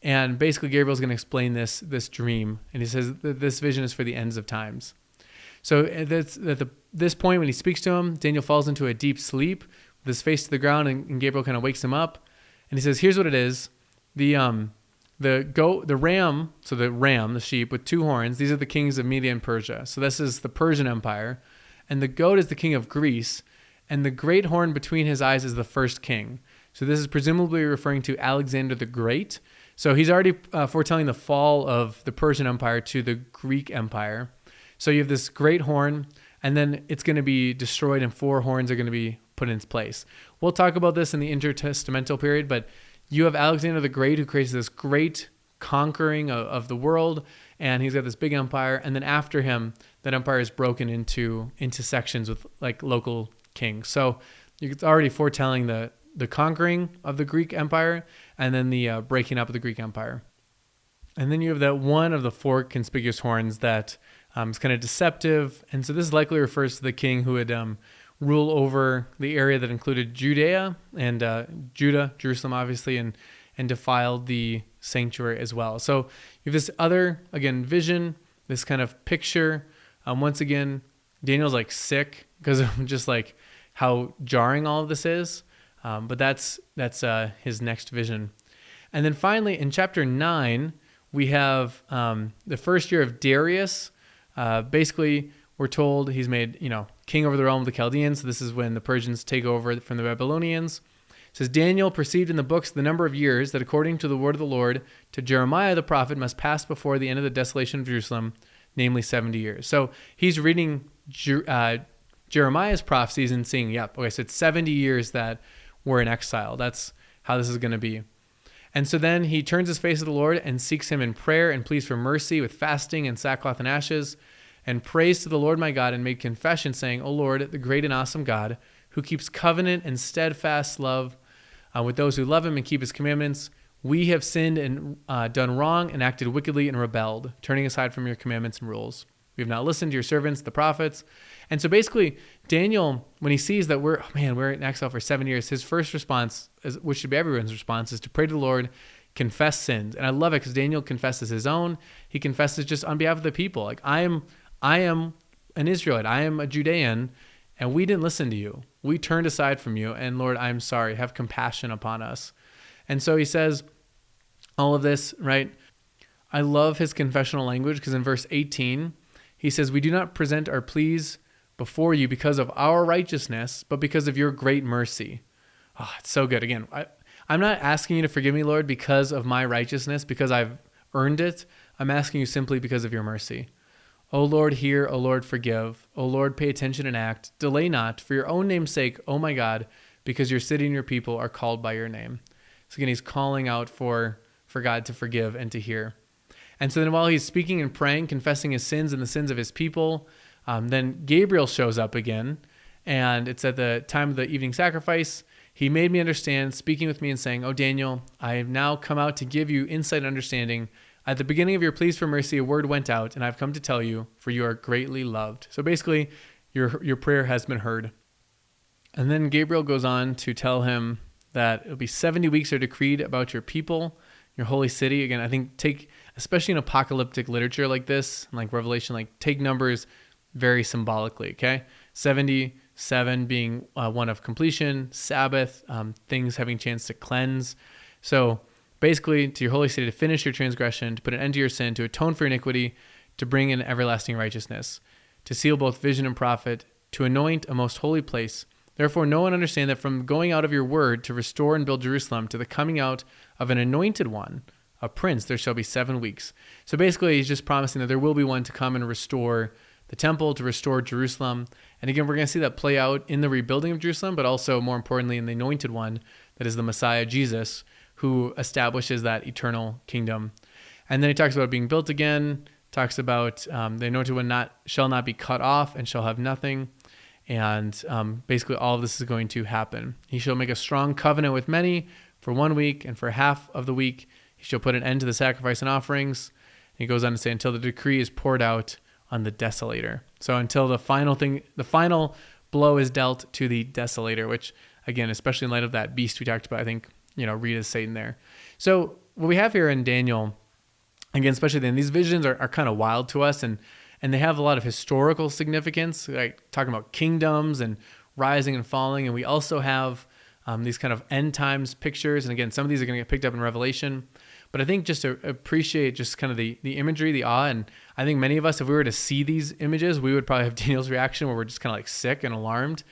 and basically Gabriel's going to explain this dream. And he says that this vision is for the ends of times. So at this point, when he speaks to him, Daniel falls into a deep sleep with his face to the ground, and Gabriel kind of wakes him up. And he says, here's what it is. The ram, the sheep with 2 horns, these are the kings of Media and Persia. So this is the Persian Empire. And the goat is the king of Greece. And the great horn between his eyes is the first king. So this is presumably referring to Alexander the Great. So he's already foretelling the fall of the Persian Empire to the Greek Empire. So you have this great horn, and then it's going to be destroyed, and 4 horns are going to be put in its place. We'll talk about this in the intertestamental period, but you have Alexander the Great, who creates this great conquering of the world, and he's got this big empire. And then after him, that empire is broken into sections with like local kings. So it's already foretelling the conquering of the Greek Empire, and then the breaking up of the Greek Empire. And then you have that one of the 4 conspicuous horns that is kind of deceptive. And so this likely refers to the king who would rule over the area that included Judea and Jerusalem, obviously, and defiled the sanctuary as well. So you have this other, again, vision, this kind of picture. Once again, Daniel's like sick because of just like how jarring all of this is. But that's his next vision. And then finally, in chapter 9, we have the first year of Darius. Basically, we're told he's made, king over the realm of the Chaldeans. So this is when the Persians take over from the Babylonians. It says, Daniel perceived in the books the number of years that according to the word of the Lord to Jeremiah the prophet must pass before the end of the desolation of Jerusalem, namely 70 years. So he's reading Jeremiah's prophecies and seeing, so it's 70 years that we're in exile. That's how this is going to be. And so then he turns his face to the Lord and seeks him in prayer and pleads for mercy with fasting and sackcloth and ashes, and prays to the Lord my God and made confession saying, O Lord, the great and awesome God, who keeps covenant and steadfast love with those who love him and keep his commandments, we have sinned and done wrong and acted wickedly and rebelled, turning aside from your commandments and rules. We have not listened to your servants, the prophets. And so basically, Daniel, when he sees that we're in exile for 7 years, his first response, which should be everyone's response, is to pray to the Lord, confess sins. And I love it because Daniel confesses his own. He confesses just on behalf of the people. Like, I am an Israelite. I am a Judean, and we didn't listen to you. We turned aside from you, and Lord, I'm sorry. Have compassion upon us. And so he says all of this, right? I love his confessional language because in verse 18, he says, we do not present our pleas before you because of our righteousness, but because of your great mercy. Oh, it's so good. Again, I'm not asking you to forgive me, Lord, because of my righteousness, because I've earned it. I'm asking you simply because of your mercy. O Lord, hear. O Lord, forgive. O Lord, pay attention and act. Delay not, for your own name's sake, O my God, because your city and your people are called by your name. So again, he's calling out for God to forgive and to hear. And so then while he's speaking and praying, confessing his sins and the sins of his people, then Gabriel shows up again. And it's at the time of the evening sacrifice. He made me understand, speaking with me and saying, "O Daniel, I have now come out to give you insight and understanding. At the beginning of your pleas for mercy, a word went out, and I've come to tell you, for you are greatly loved." So basically, your prayer has been heard. And then Gabriel goes on to tell him that it'll be 70 weeks are decreed about your people, your holy city. Again, I think especially in apocalyptic literature like this, like Revelation, like take numbers very symbolically, okay? 77 being one of completion, Sabbath, things having a chance to cleanse. So basically, to your holy city, to finish your transgression, to put an end to your sin, to atone for iniquity, to bring in everlasting righteousness, to seal both vision and prophet, to anoint a most holy place. Therefore, know and understand that from going out of your word to restore and build Jerusalem to the coming out of an anointed one, a prince, there shall be 7 weeks. So basically, he's just promising that there will be one to come and restore the temple, to restore Jerusalem. And again, we're going to see that play out in the rebuilding of Jerusalem, but also more importantly in the anointed one, that is the Messiah, Jesus, who establishes that eternal kingdom. And then he talks about being built again, talks about the anointed one shall not be cut off and shall have nothing. And basically all of this is going to happen. He shall make a strong covenant with many for 1 week, and for half of the week he shall put an end to the sacrifice and offerings. And he goes on to say, until the decree is poured out on the desolator. So until the final blow is dealt to the desolator, which again, especially in light of that beast we talked about, I think, read as Satan there. So what we have here in Daniel, again, especially then, these visions are kind of wild to us, and they have a lot of historical significance, like talking about kingdoms and rising and falling. And we also have these kind of end times pictures. And again, some of these are going to get picked up in Revelation. But I think just to appreciate just kind of the imagery, the awe, and I think many of us, if we were to see these images, we would probably have Daniel's reaction where we're just kind of like sick and alarmed.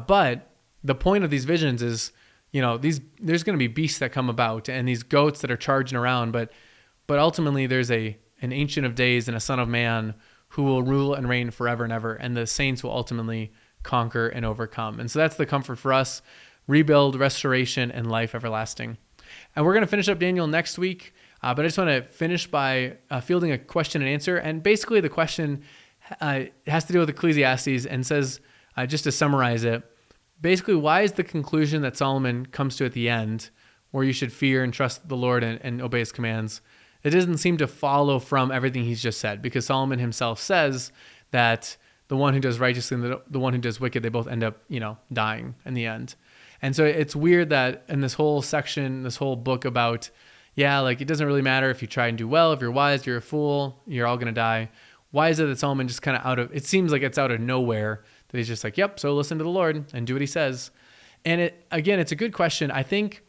But the point of these visions is, there's going to be beasts that come about and these goats that are charging around, but ultimately there's an Ancient of Days and a Son of Man who will rule and reign forever and ever, and the saints will ultimately conquer and overcome. And so that's the comfort for us: rebuild, restoration, and life everlasting. And we're going to finish up Daniel next week, but I just want to finish by fielding a question and answer. And basically the question has to do with Ecclesiastes and says, just to summarize it, basically, why is the conclusion that Solomon comes to at the end, where you should fear and trust the Lord and obey his commands, it doesn't seem to follow from everything he's just said, because Solomon himself says that the one who does righteously and the one who does wicked, they both end up, dying in the end. And so it's weird that in this whole section, this whole book about, it doesn't really matter if you try and do well, if you're wise, you're a fool, you're all going to die. Why is it that Solomon just kind of it seems like it's out of nowhere that he's just like, yep, so listen to the Lord and do what he says. And it's a good question. I think,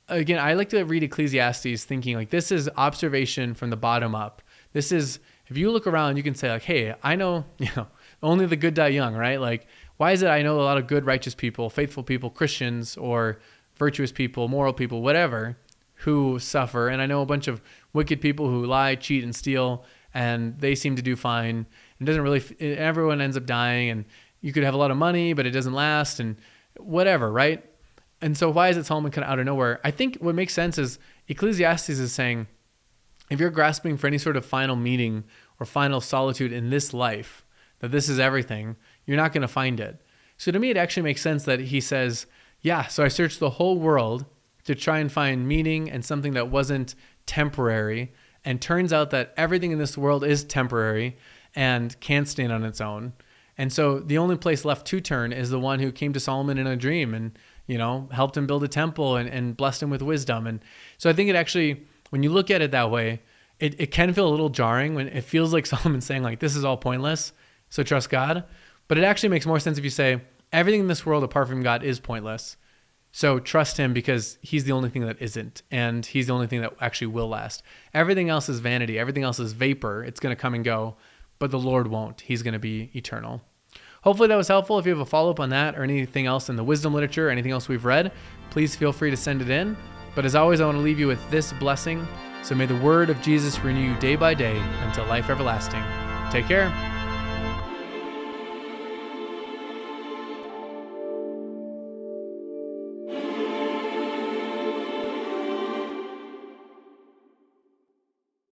again, I like to read Ecclesiastes thinking like this is observation from the bottom up. This is, if you look around, you can say like, hey, I know, only the good die young, right? Like, why is it I know a lot of good, righteous people, faithful people, Christians, or virtuous people, moral people, whatever, who suffer, and I know a bunch of wicked people who lie, cheat, and steal, and they seem to do fine. It doesn't really, everyone ends up dying, and you could have a lot of money, but it doesn't last, and whatever, right? And so why is it Solomon kind of out of nowhere? I think what makes sense is Ecclesiastes is saying, if you're grasping for any sort of final meaning or final solitude in this life, that this is everything, you're not going to find it. So to me, it actually makes sense that he says, so I searched the whole world to try and find meaning and something that wasn't temporary. And turns out that everything in this world is temporary and can't stand on its own. And so the only place left to turn is the one who came to Solomon in a dream and, helped him build a temple and blessed him with wisdom. And so I think it actually, when you look at it that way, it can feel a little jarring when it feels like Solomon's saying like, this is all pointless, so trust God. But it actually makes more sense if you say, everything in this world apart from God is pointless. So trust him because he's the only thing that isn't, and he's the only thing that actually will last. Everything else is vanity. Everything else is vapor. It's going to come and go, but the Lord won't. He's going to be eternal. hopefully that was helpful. If you have a follow-up on that or anything else in the wisdom literature, or anything else we've read, please feel free to send it in. But as always, I want to leave you with this blessing. So may the word of Jesus renew you day by day until life everlasting. Take care.